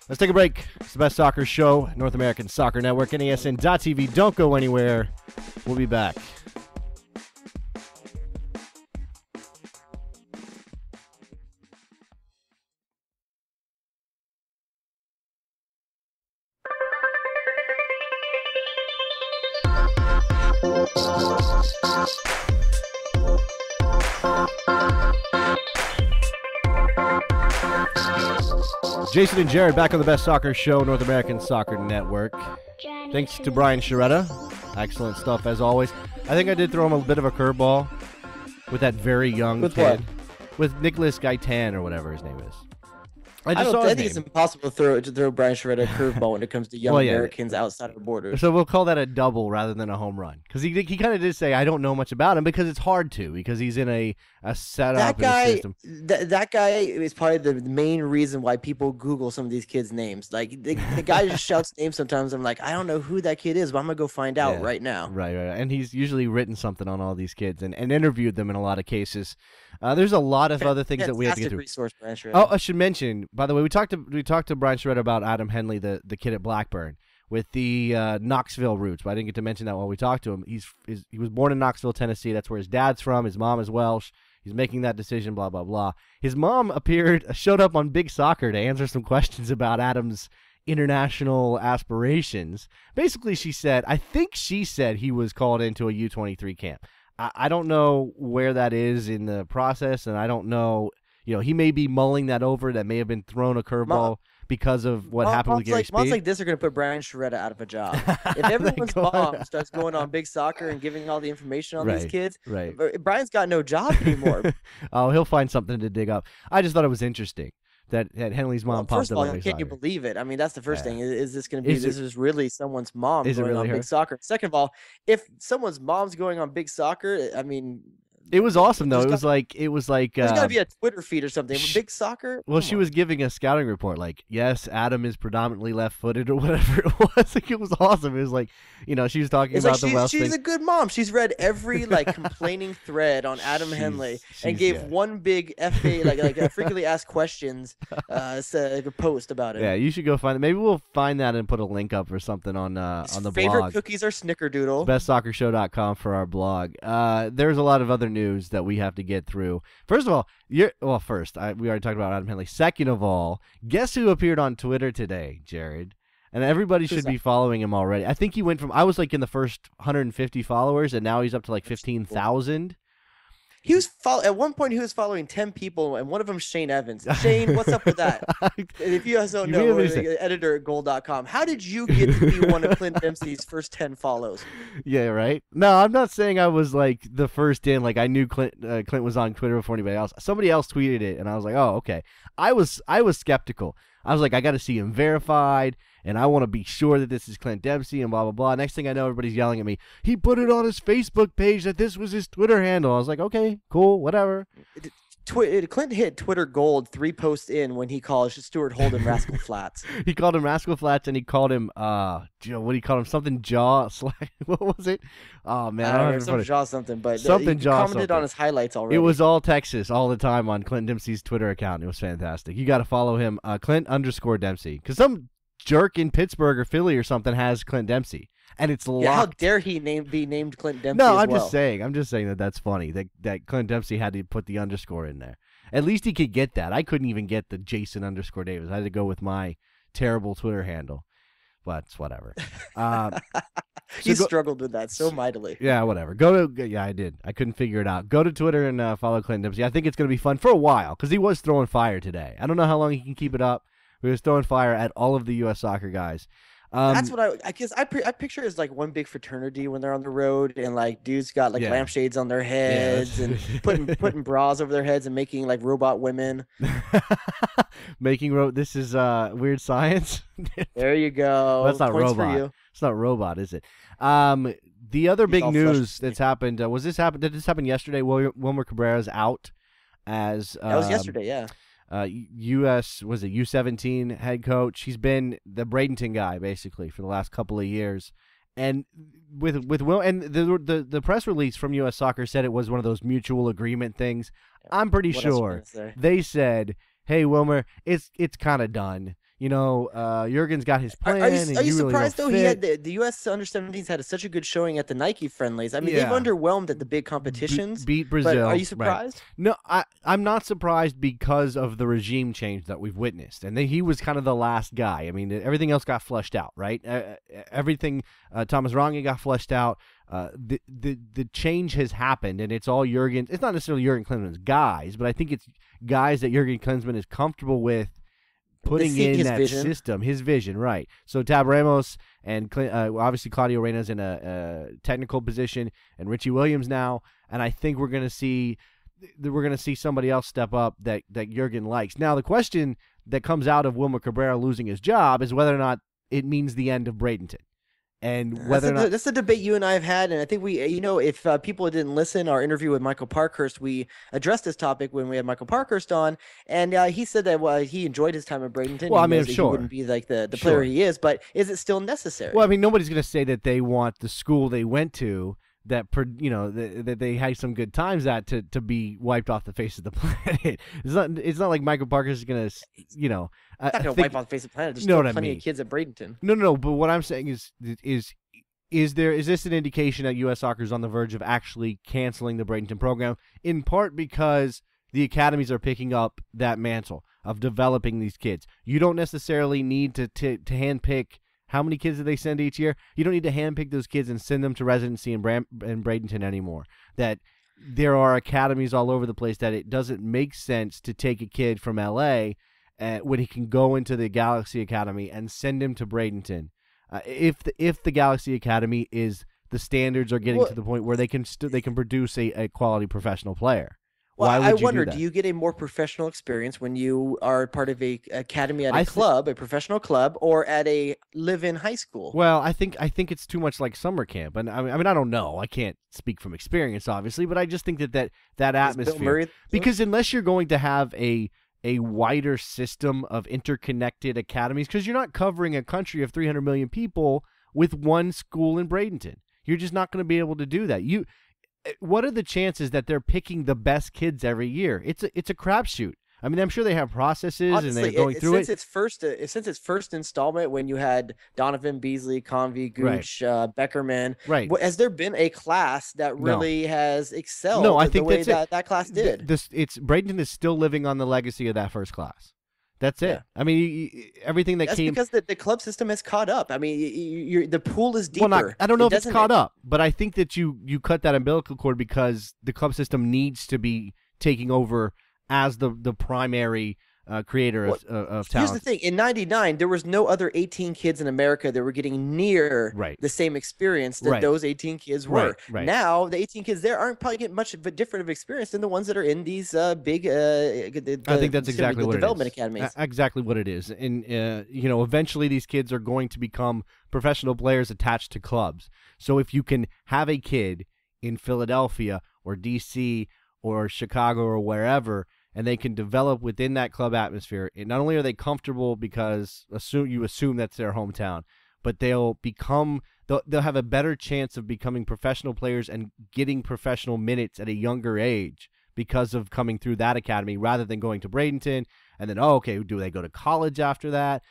Let's take a break. It's the best soccer show, North American Soccer Network, NESN.TV. Don't go anywhere. We'll be back. Jason and Jared back on the best soccer show, North American Soccer Network. Thanks to Brian Sciaretta. Excellent stuff as always. I think I did throw him a bit of a curveball with that very young kid. What? With Nicholas Gaitan or whatever his name is. I think it's impossible to throw Brian Sciaretta a curveball when it comes to young Americans outside our borders. So we'll call that a double rather than a home run. Because he kind of did say, I don't know much about him, because it's hard to, because he's in a setup and a system. That guy is probably the main reason why people Google some of these kids' names. Like, the guy just shouts names sometimes. I'm like, I don't know who that kid is, but I'm going to go find out right now. Right. And he's usually written something on all these kids and interviewed them in a lot of cases. There's a lot of other things that we have to get through. Resource, Brian Sciaretta. Oh, I should mention, by the way, we talked to Brian Sciaretta about Adam Henley, the kid at Blackburn, with the Knoxville roots, but I didn't get to mention that while we talked to him. He was born in Knoxville, Tennessee. That's where his dad's from. His mom is Welsh. He's making that decision, blah, blah, blah. His mom showed up on Big Soccer to answer some questions about Adam's international aspirations. Basically, I think she said he was called into a U23 camp. I don't know where that is in the process, and I don't know, he may be mulling that over. That may have been thrown a curveball because of what happened with Gary Speed. Moms like this are going to put Brian Sciaretta out of a job. If everyone's mom starts going on Big Soccer and giving all the information on these kids, Brian's got no job anymore. Oh, he'll find something to dig up. I just thought it was interesting that Henley's mom popped up on Big Soccer. Can't you believe it? I mean, that's the first thing. Is this going to be? This is really someone's mom going on Big Soccer. Second of all, if someone's mom's going on Big Soccer, I mean. It was awesome though. It was like there's got to be a Twitter feed or something. Big Soccer. Well, she was giving a scouting report, like, yes, Adam is predominantly left-footed or whatever it was. Like, it was awesam. It was like, she was talking about the Welsh thing. She's a good mom. She's read every complaining thread on Adam Henley and gave one big FA like frequently asked questions a post about it. Yeah, you should go find it. Maybe we'll find that and put a link up or something on the blog. Favorite cookies are Snickerdoodle. BestSoccerShow.com for our blog. There's a lot of other news that we have to get through. First of all, we already talked about Adam Henley. Second of all, guess who appeared on Twitter today, Jared? And everybody should be following him already. I think he went from, I was in the first 150 followers, and now he's up to 15,000. He was at one point he was following 10 people, and one of them Shane Evans. Shane, what's up with that? If you guys don't know, editor at goal.com. How did you get to be one of Clint Dempsey's first 10 follows? Yeah, right. No, I'm not saying I was like the first in. Like I knew Clint was on Twitter before anybody else. Somebody else tweeted it, and I was like, oh, okay. I was skeptical. I was like, I got to see him verified, and I want to be sure that this is Clint Dempsey and blah, blah, blah. Next thing I know, everybody's yelling at me. He put it on his Facebook page that this was his Twitter handle. I was like, okay, cool, whatever. Clint hit Twitter gold 3 posts in when he called Stuart Holden Rascal Flats. He called him Rascal Flats, and he called him, what do you call him? Something Jaw. What was it? Oh, man. I don't know, some Jaw something, but something he Jaw commented something. on his highlights already. It was all Texas all the time on Clint Dempsey's Twitter account. It was fantastic. You got to follow him, Clint_Dempsey, because some jerk in Pittsburgh or Philly or something has Clint Dempsey. And it's locked. Yeah, how dare he be named Clint Dempsey? No, as I'm well. just saying. I'm just saying that's funny that Clint Dempsey had to put the underscore in there. At least he could get that. I couldn't even get the Jason_Davis. I had to go with my terrible Twitter handle. But it's whatever. He struggled with that so mightily. Yeah, whatever. I did. I couldn't figure it out. Go to Twitter and follow Clint Dempsey. I think it's going to be fun for a while because he was throwing fire today. I don't know how long he can keep it up. But he was throwing fire at all of the U.S. soccer guys. That's what I guess I picture it as like one big fraternity when they're on the road, and like dudes got like lampshades on their heads and putting bras over their heads and making like robot women. This is weird science. There you go. That's not Points robot. for you. It's not robot, is it? The other big news that's happened did this happen yesterday? Wilmer Cabrera's out as that was yesterday. Yeah. U.S. was a U17 head coach. He's been the Bradenton guy basically for the last couple of years, and with Will and the press release from U.S. Soccer said it was one of those mutual agreement things. I'm pretty sure they said, "Hey Wilmer, it's kind of done. You know, Jurgen's got his plan." Are you surprised really though? He had the U.S. under-17s had such a good showing at the Nike friendlies. I mean, they've underwhelmed at the big competitions. Beat Brazil. But are you surprised? Right. No, I'm not surprised because of the regime change that we've witnessed, and he was kind of the last guy. I mean, everything else got flushed out, right? Everything. Thomas Range got flushed out. The change has happened, and it's all Jurgen. It's not necessarily Jurgen Klinsmann's guys, but I think it's guys that Jurgen Klinsmann is comfortable with putting in that system, his vision, right? So Tab Ramos and obviously Claudio Reyna's in a technical position, and Richie Williams now, and I think we're gonna see somebody else step up that Jurgen likes. Now the question that comes out of Wilmer Cabrera losing his job is whether or not it means the end of Bradenton. And whether that's the debate you and I have had, and I think we, if people didn't listen, our interview with Michael Parkhurst, we addressed this topic when we had Michael Parkhurst on, and he said that he enjoyed his time at Bradenton. Well, I mean, he wouldn't be like the player he is, but is it still necessary? Well, I mean, nobody's going to say that they want the school they went to that they had some good times at to be wiped off the face of the planet. It's not like Michael Parkhurst is going to not going to wipe off the face of the planet. There's still plenty of kids at Bradenton. No. But what I'm saying is this an indication that U.S. Soccer is on the verge of actually canceling the Bradenton program? In part because the academies are picking up that mantle of developing these kids. You don't necessarily need to handpick. How many kids do they send each year? You don't need to handpick those kids and send them to residency in Bradenton anymore. That there are academies all over the place that it doesn't make sense to take a kid from L.A. When he can go into the Galaxy Academy and send him to Bradenton. If the Galaxy Academy is the standards are getting to the point where they can produce a quality professional player. Well, Why would I you wonder, do you get a more professional experience when you are part of a academy at a professional club, or at a live-in high school? Well, I think it's too much like summer camp, and I mean I don't know. I can't speak from experience, obviously, but I just think that atmosphere, because unless you're going to have a wider system of interconnected academies, because you're not covering a country of 300 million people with one school in Bradenton. You're just not going to be able to do that. What are the chances that they're picking the best kids every year? It's a crapshoot. I mean, I'm sure they have processes. Honestly, and they're going through it. Since its first installment, when you had Donovan, Beasley, Convey, Gooch, Beckerman, right? Has there been a class that really has excelled? No, I think the way that class did. Bradenton is still living on the legacy of that first class. That's it. Yeah. I mean, everything that That's came. because the club system has caught up. I mean, the pool is deeper. Well, I don't know if it's caught up, but I think that you cut that umbilical cord because the club system needs to be taking over as the primary creator of talent. Here's the thing. In 99, there was no other 18 kids in America that were getting near the same experience that those 18 kids were. Right. Now, the 18 kids there aren't probably getting much of a different of experience than the ones that are in these big I think that's exactly what development it is. academies. Exactly what it is. And, eventually these kids are going to become professional players attached to clubs. So if you can have a kid in Philadelphia or D.C. or Chicago or wherever, and they can develop within that club atmosphere, and not only are they comfortable because you assume that's their hometown, but they'll have a better chance of becoming professional players and getting professional minutes at a younger age because of coming through that academy rather than going to Bradenton and then, do they go to college after that?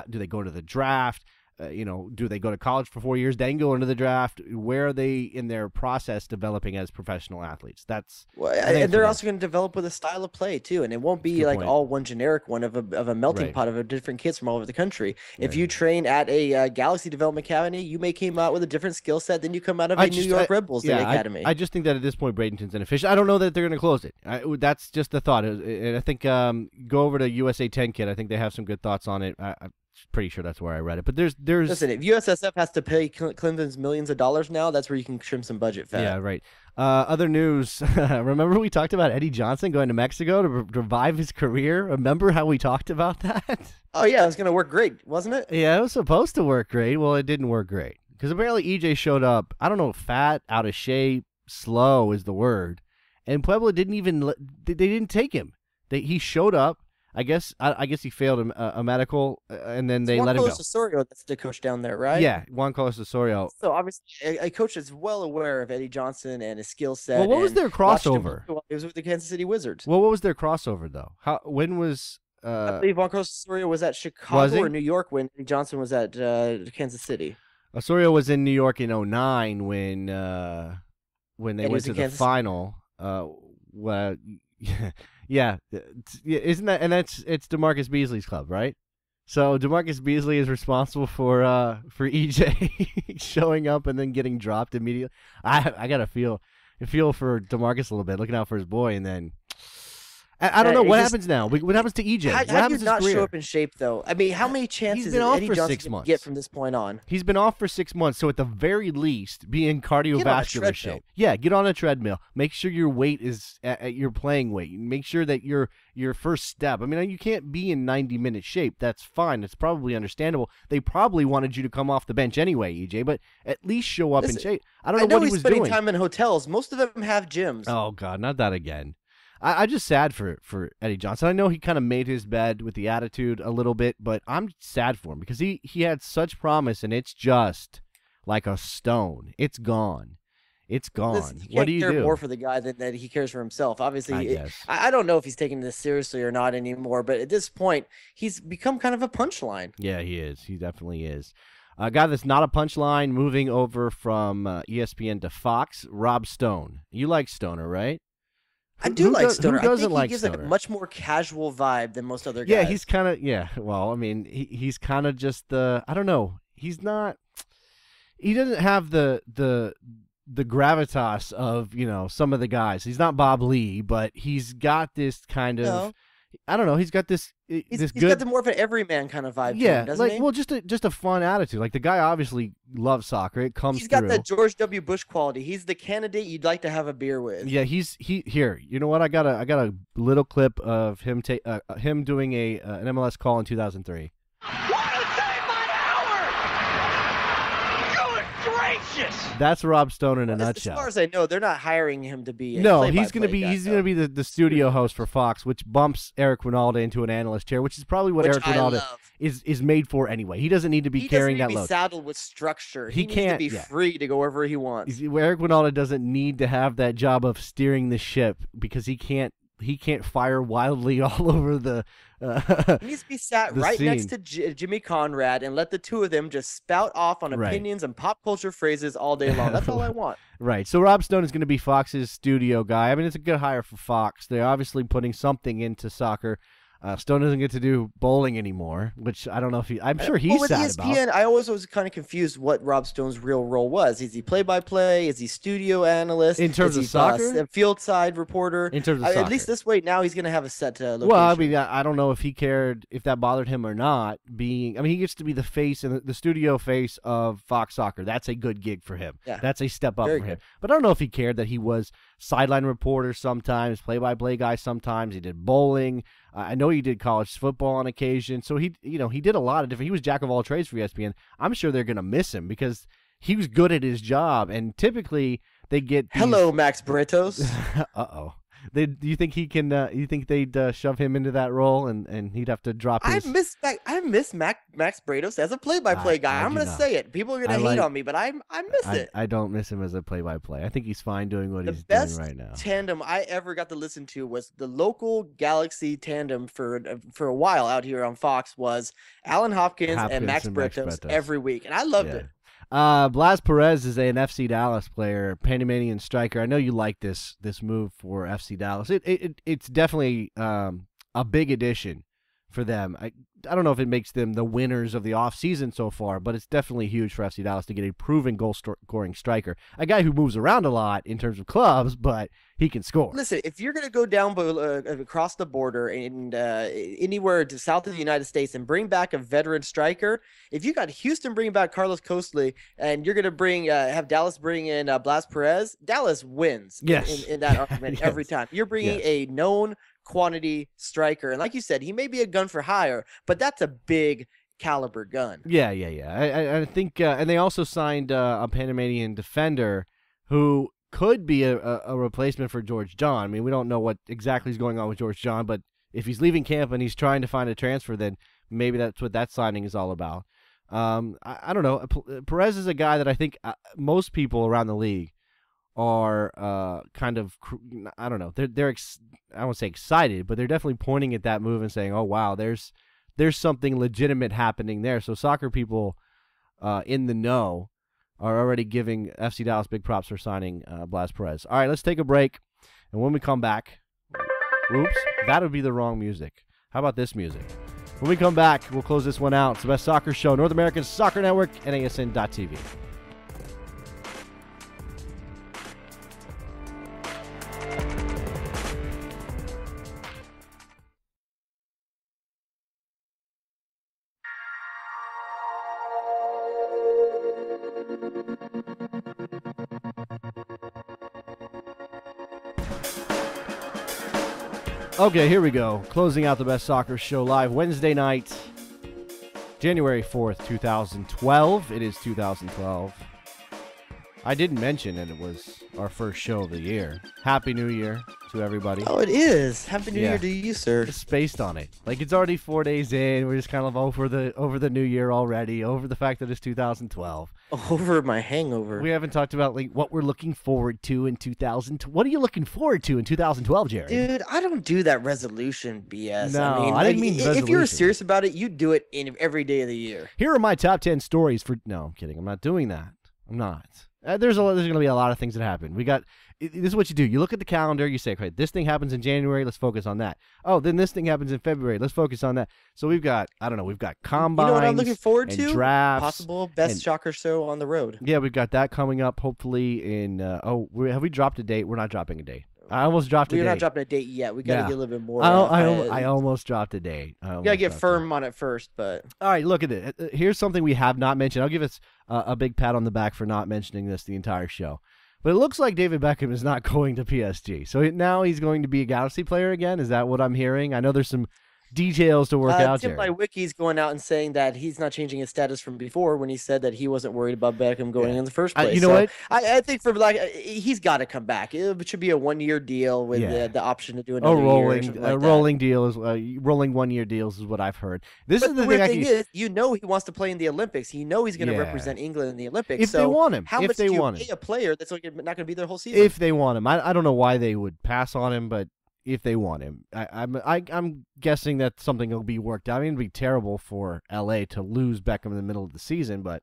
Do they go to the draft? Do they go to college for 4 years, then go into the draft? Where are they in their process developing as professional athletes? And they're also going to develop with a style of play too, and it won't be like all one generic one of a melting pot of different kids from all over the country. If you train at a Galaxy Development Academy, you may come out with a different skill set than you come out of a New York Red Bulls academy. I just think that at this point, Bradenton's inefficient. I don't know that they're going to close it. That's just the thought. And I think go over to USA 10 Kid. I think they have some good thoughts on it. I'm pretty sure that's where I read it. But there's listen, if USSF has to pay Clemson's millions of dollars now, that's where you can trim some budget fat. Yeah, right. Other news. Remember we talked about Eddie Johnson going to Mexico to revive his career? Remember how we talked about that? Oh, yeah, it was going to work great, wasn't it? Yeah, it was supposed to work great. Well, it didn't work great. Because apparently EJ showed up, I don't know, fat, out of shape, slow is the word. And Puebla they didn't take him. He showed up. I guess he failed a medical, and then they let him go. Juan Carlos Osorio, that's the coach down there, right? Yeah, Juan Carlos Osorio. So obviously, a coach is well aware of Eddie Johnson and his skill set. Well, what was their crossover? It was with the Kansas City Wizards. Well, what was their crossover though? When was? I believe Juan Carlos Osorio was at Chicago or New York when Eddie Johnson was at Kansas City. Osorio was in New York in 2009 when they went to the final. Yeah, isn't that, and it's DeMarcus Beasley's club, right? So DeMarcus Beasley is responsible for EJ showing up and then getting dropped immediately. I gotta feel for DeMarcus a little bit, looking out for his boy, and then I don't know what happens now. What happens to EJ? What happens to his career? Show up in shape though? I mean, how many chances did Eddie Johnson get from this point on? He's been off for 6 months, so at the very least, be in cardiovascular shape. Yeah, get on a treadmill. Make sure your weight is at your playing weight. Make sure that your first step. I mean, you can't be in 90-minute shape. That's fine. It's probably understandable. They probably wanted you to come off the bench anyway, EJ, but at least show up in shape. I don't know what he was doing. He's spending time in hotels. Most of them have gyms. Oh God, not that again. I'm just sad for Eddie Johnson. I know he kind of made his bed with the attitude a little bit, but I'm sad for him because he had such promise, and it's just like a stone. It's gone. It's gone. Listen, what do you do? More for the guy than he cares for himself. Obviously, I guess. I don't know if he's taking this seriously or not anymore, but at this point, he's become kind of a punchline. Yeah, he is. He definitely is. A guy that's not a punchline, moving over from ESPN to Fox, Rob Stone. You like Stoner, right? I do like Stoner. Who doesn't I think like he gives Stoner? a much more casual vibe than most other guys. Yeah, he's kind of, well, I mean, he's kind of just I don't know. He doesn't have the gravitas of, some of the guys. He's not Bob Lee, but he's got this kind of, I don't know. He's got this. He's got the more of an everyman kind of vibe. Yeah, to him, doesn't he? Well, just a fun attitude. Like the guy obviously loves soccer. It comes. He's got that George W. Bush quality. He's the candidate you'd like to have a beer with. Yeah, here. You know what? I got a little clip of him doing an MLS call in 2003. That's Rob Stone in a nutshell. As far as I know, they're not hiring him to be. He's gonna be the studio host for Fox, which bumps Eric Winalda into an analyst chair, which is probably what Eric Winalda is made for anyway. He doesn't need to be carrying that load. He doesn't need to be saddled with structure. He needs to be free to go wherever he wants. Eric Winalda doesn't need to have that job of steering the ship because he can't fire wildly all over the. He needs to be sat right next to Jimmy Conrad and let the two of them just spout off on opinions and pop culture phrases all day long. That's all I want. Right. So Rob Stone is going to be Fox's studio guy. I mean, it's a good hire for Fox. They're obviously putting something into soccer. Stone doesn't get to do bowling anymore, which I don't know if I'm sure he's with sad ESPN, about. I always was kind of confused what Rob Stone's real role was. Is he play-by-play? Is he studio analyst? In terms of soccer? A field side reporter? In terms of soccer. At least this way, now he's going to have a set location. Well, I mean, I don't know if he cared, if that bothered him or not. He gets to be the face and the studio face of Fox Soccer. That's a good gig for him. Yeah. That's a step up Very for him. good. But I don't know if he cared that he was sideline reporter sometimes, play-by-play guy sometimes. He did bowling. I know he did college football on occasion. So he did a lot of different. He was jack of all trades for ESPN. I'm sure they're going to miss him because he was good at his job. And typically they get Hello, Max Bretos. Uh-oh. Do you think he can? You think they'd shove him into that role, and he'd have to drop his? I miss Max Bretos as a play-by-play guy. I'm going to say it. People are going to hate on me, but I miss it. I don't miss him as a play-by-play. I think he's fine doing what he's doing right now. The best tandem I ever got to listen to was the local Galaxy tandem for a while out here on Fox was Alan Hopkins and Max Bretos every week, and I loved it. Blas Perez is an FC Dallas player, Panamanian striker. I know you like this move for FC Dallas. It's definitely a big addition for them. I don't know if it makes them the winners of the offseason so far, but it's definitely huge for FC Dallas to get a proven goal-scoring striker. A guy who moves around a lot in terms of clubs, but he can score. Listen, if you're going to go down across the border and anywhere to south of the United States and bring back a veteran striker, if you got Houston bringing back Carlos Costley and you're going to have Dallas bring in Blas Perez, Dallas wins in that argument every time. You're bringing a known quantity striker, and like you said, he may be a gun for hire, but that's a big caliber gun. Yeah. I think, and they also signed a Panamanian defender who could be a replacement for George John. I mean, we don't know what exactly is going on with George John, but if he's leaving camp and he's trying to find a transfer, then maybe that's what that signing is all about. I don't know. Perez is a guy that I think most people around the league are kind of, I don't know, they're I won't say excited, but they're definitely pointing at that move and saying, oh wow, there's something legitimate happening there. So soccer people in the know are already giving FC Dallas big props for signing Blas Perez. All right, let's take a break, and when we come back, oops, that would be the wrong music. How about this music? When we come back, we'll close this one out. It's the best soccer show, North American Soccer Network, NASN.TV. Okay, here we go. Closing out the best soccer show live Wednesday night, January 4th, 2012. It is 2012. I didn't mention that it was our first show of the year. Happy New Year to everybody. Oh, it is. Happy New Year to you, sir. It's based on it. Like, it's already 4 days in. We're just kind of over the new year already, over the fact that it's 2012. Over my hangover. We haven't talked about like what we're looking forward to in 2000. What are you looking forward to in 2012, Jerry? Dude, I don't do that resolution BS. No, I didn't mean resolution. If you're serious about it, you do it in every day of the year. Here are my top 10 stories for. No, I'm kidding. I'm not doing that. I'm not. There's going to be a lot of things that happen. This is what you do. You look at the calendar. You say, okay, this thing happens in January. Let's focus on that. Oh, then this thing happens in February. Let's focus on that. So we've got, we've got combines. You know what I'm looking forward to? Drafts. Possible best shocker show on the road. Yeah, we've got that coming up hopefully in, have we dropped a date? We're not dropping a date. I almost dropped a date. We're not dropping a date yet. We got to get a little bit more. I almost dropped a date. You got to get firm on it first. But all right, look at it. Here's something we have not mentioned. I'll give us a big pat on the back for not mentioning this the entire show. But it looks like David Beckham is not going to PSG. So now he's going to be a Galaxy player again? Is that what I'm hearing? I know there's some details to work out there. Tim Wiki's going out and saying that he's not changing his status from before when he said that he wasn't worried about Beckham going in the first place. You know what? I think he's got to come back. It should be a 1-year deal with the option to do another rolling deal is rolling 1-year deals is what I've heard. This is the weird thing is, he wants to play in the Olympics. He's going to represent England in the Olympics. If they want him, how much do you pay a player that's not going to be there the whole season? If they want him, I don't know why they would pass on him, but if they want him, I'm guessing that something will be worked out. I mean, it'd be terrible for LA to lose Beckham in the middle of the season, but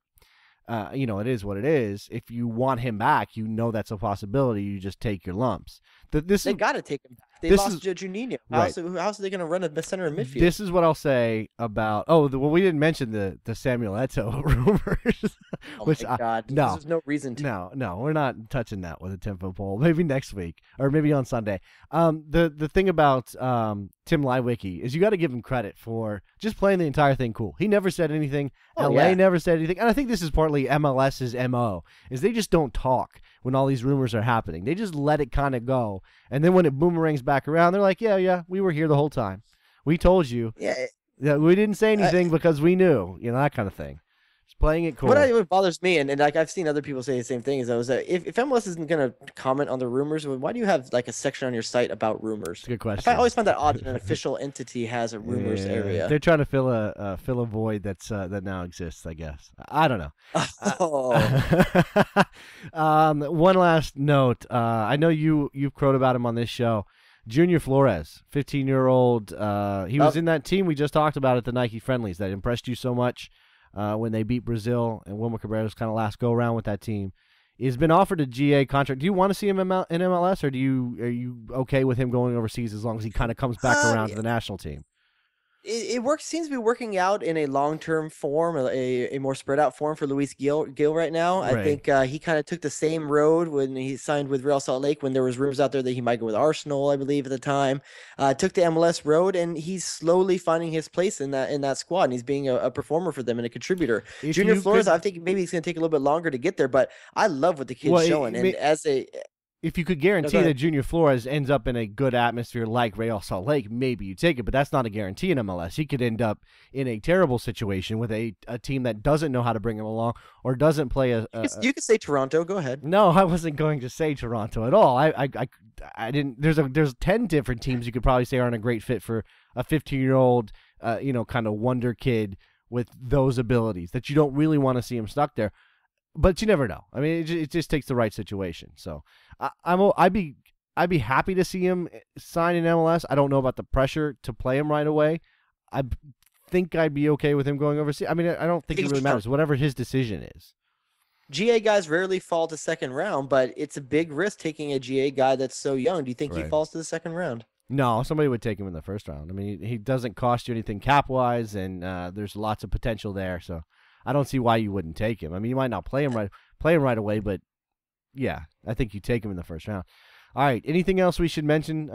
it is what it is. If you want him back, that's a possibility. You just take your lumps. They got to take him back. They lost Juninho. How's they going to run a center in midfield? This is what I'll say about. We didn't mention the Samuel Eto'o rumors. Which my God, there's no reason to. No, we're not touching that with a 10-foot pole. Maybe next week or maybe on Sunday. The thing about Tim Leiweke is you got to give him credit for just playing the entire thing cool. He never said anything. LA never said anything, and I think this is partly MLS's MO is they just don't talk when all these rumors are happening. They just let it kind of go, and then when it boomerangs back around, they're like, yeah, we were here the whole time. We told you. Yeah, we didn't say anything because we knew, that kind of thing. Playing it cool. What bothers me, and like I've seen other people say the same thing, is that if MLS isn't going to comment on the rumors, why do you have like a section on your site about rumors? That's a good question. I always find that odd that an official entity has a rumors area. They're trying to fill a void that now exists, I guess. I don't know. One last note. I know you've crowed about him on this show. Junior Flores, 15-year-old. He was in that team we just talked about at the Nike Friendlies that impressed you so much. When they beat Brazil and Wilmer Cabrera's kind of last go-around with that team. He's been offered a GA contract. Do you want to see him in MLS, or are you okay with him going overseas as long as he kind of comes back around to the national team? It seems to be working out in a long-term form, a more spread-out form for Luis Gil right now. Right. I think he kind of took the same road when he signed with Real Salt Lake when there was rumors out there that he might go with Arsenal, I believe, at the time. Took the MLS road, and he's slowly finding his place in that squad, and he's being a performer for them and a contributor. Junior Flores, I think maybe it's going to take a little bit longer to get there, but I love what the kid's showing. If you could guarantee that Junior Flores ends up in a good atmosphere like Real Salt Lake, maybe you take it, but that's not a guarantee in MLS. He could end up in a terrible situation with a team that doesn't know how to bring him along or doesn't play You could say Toronto. Go ahead. No, I wasn't going to say Toronto at all. I didn't. There's 10 different teams you could probably say aren't a great fit for a 15-year-old, kind of wonder kid with those abilities that you don't really want to see him stuck there. But you never know. I mean, it just takes the right situation. So I'd be happy to see him sign in MLS. I don't know about the pressure to play him right away. I think I'd be okay with him going overseas. I mean, I don't think it really matters. Whatever his decision is. GA guys rarely fall to second round, but it's a big risk taking a GA guy that's so young. Do you think he falls to the second round? No, somebody would take him in the first round. I mean, he doesn't cost you anything cap-wise, and there's lots of potential there. So I don't see why you wouldn't take him. I mean, you might not play him right away, but yeah, I think you take him in the first round. All right, anything else we should mention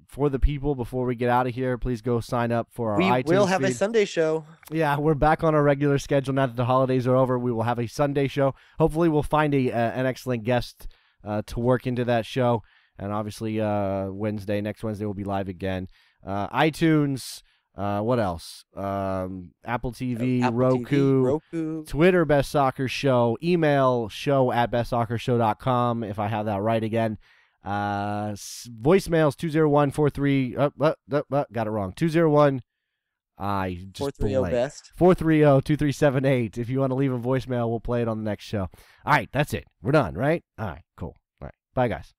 for the people before we get out of here? Please go sign up for our iTunes We will have feed. a Sunday show. Yeah, we're back on our regular schedule now that the holidays are over. We will have a Sunday show. Hopefully we'll find an excellent guest to work into that show. And obviously next Wednesday we'll be live again. iTunes. What else? Apple TV, Roku, Twitter, Best Soccer Show, email show@bestsoccershow.com if I have that right again. Voicemails 201-43. Got it wrong. 201. I just 430-BEST. 430-2378. If you want to leave a voicemail, we'll play it on the next show. All right, that's it. We're done, right? All right, cool. All right, bye, guys.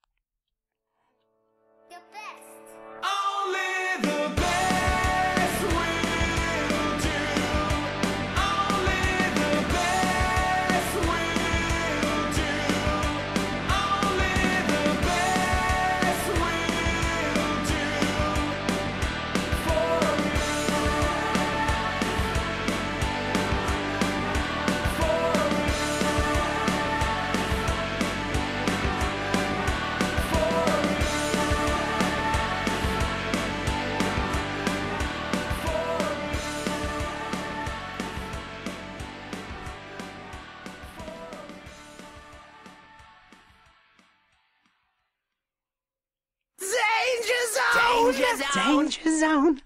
Danger zone!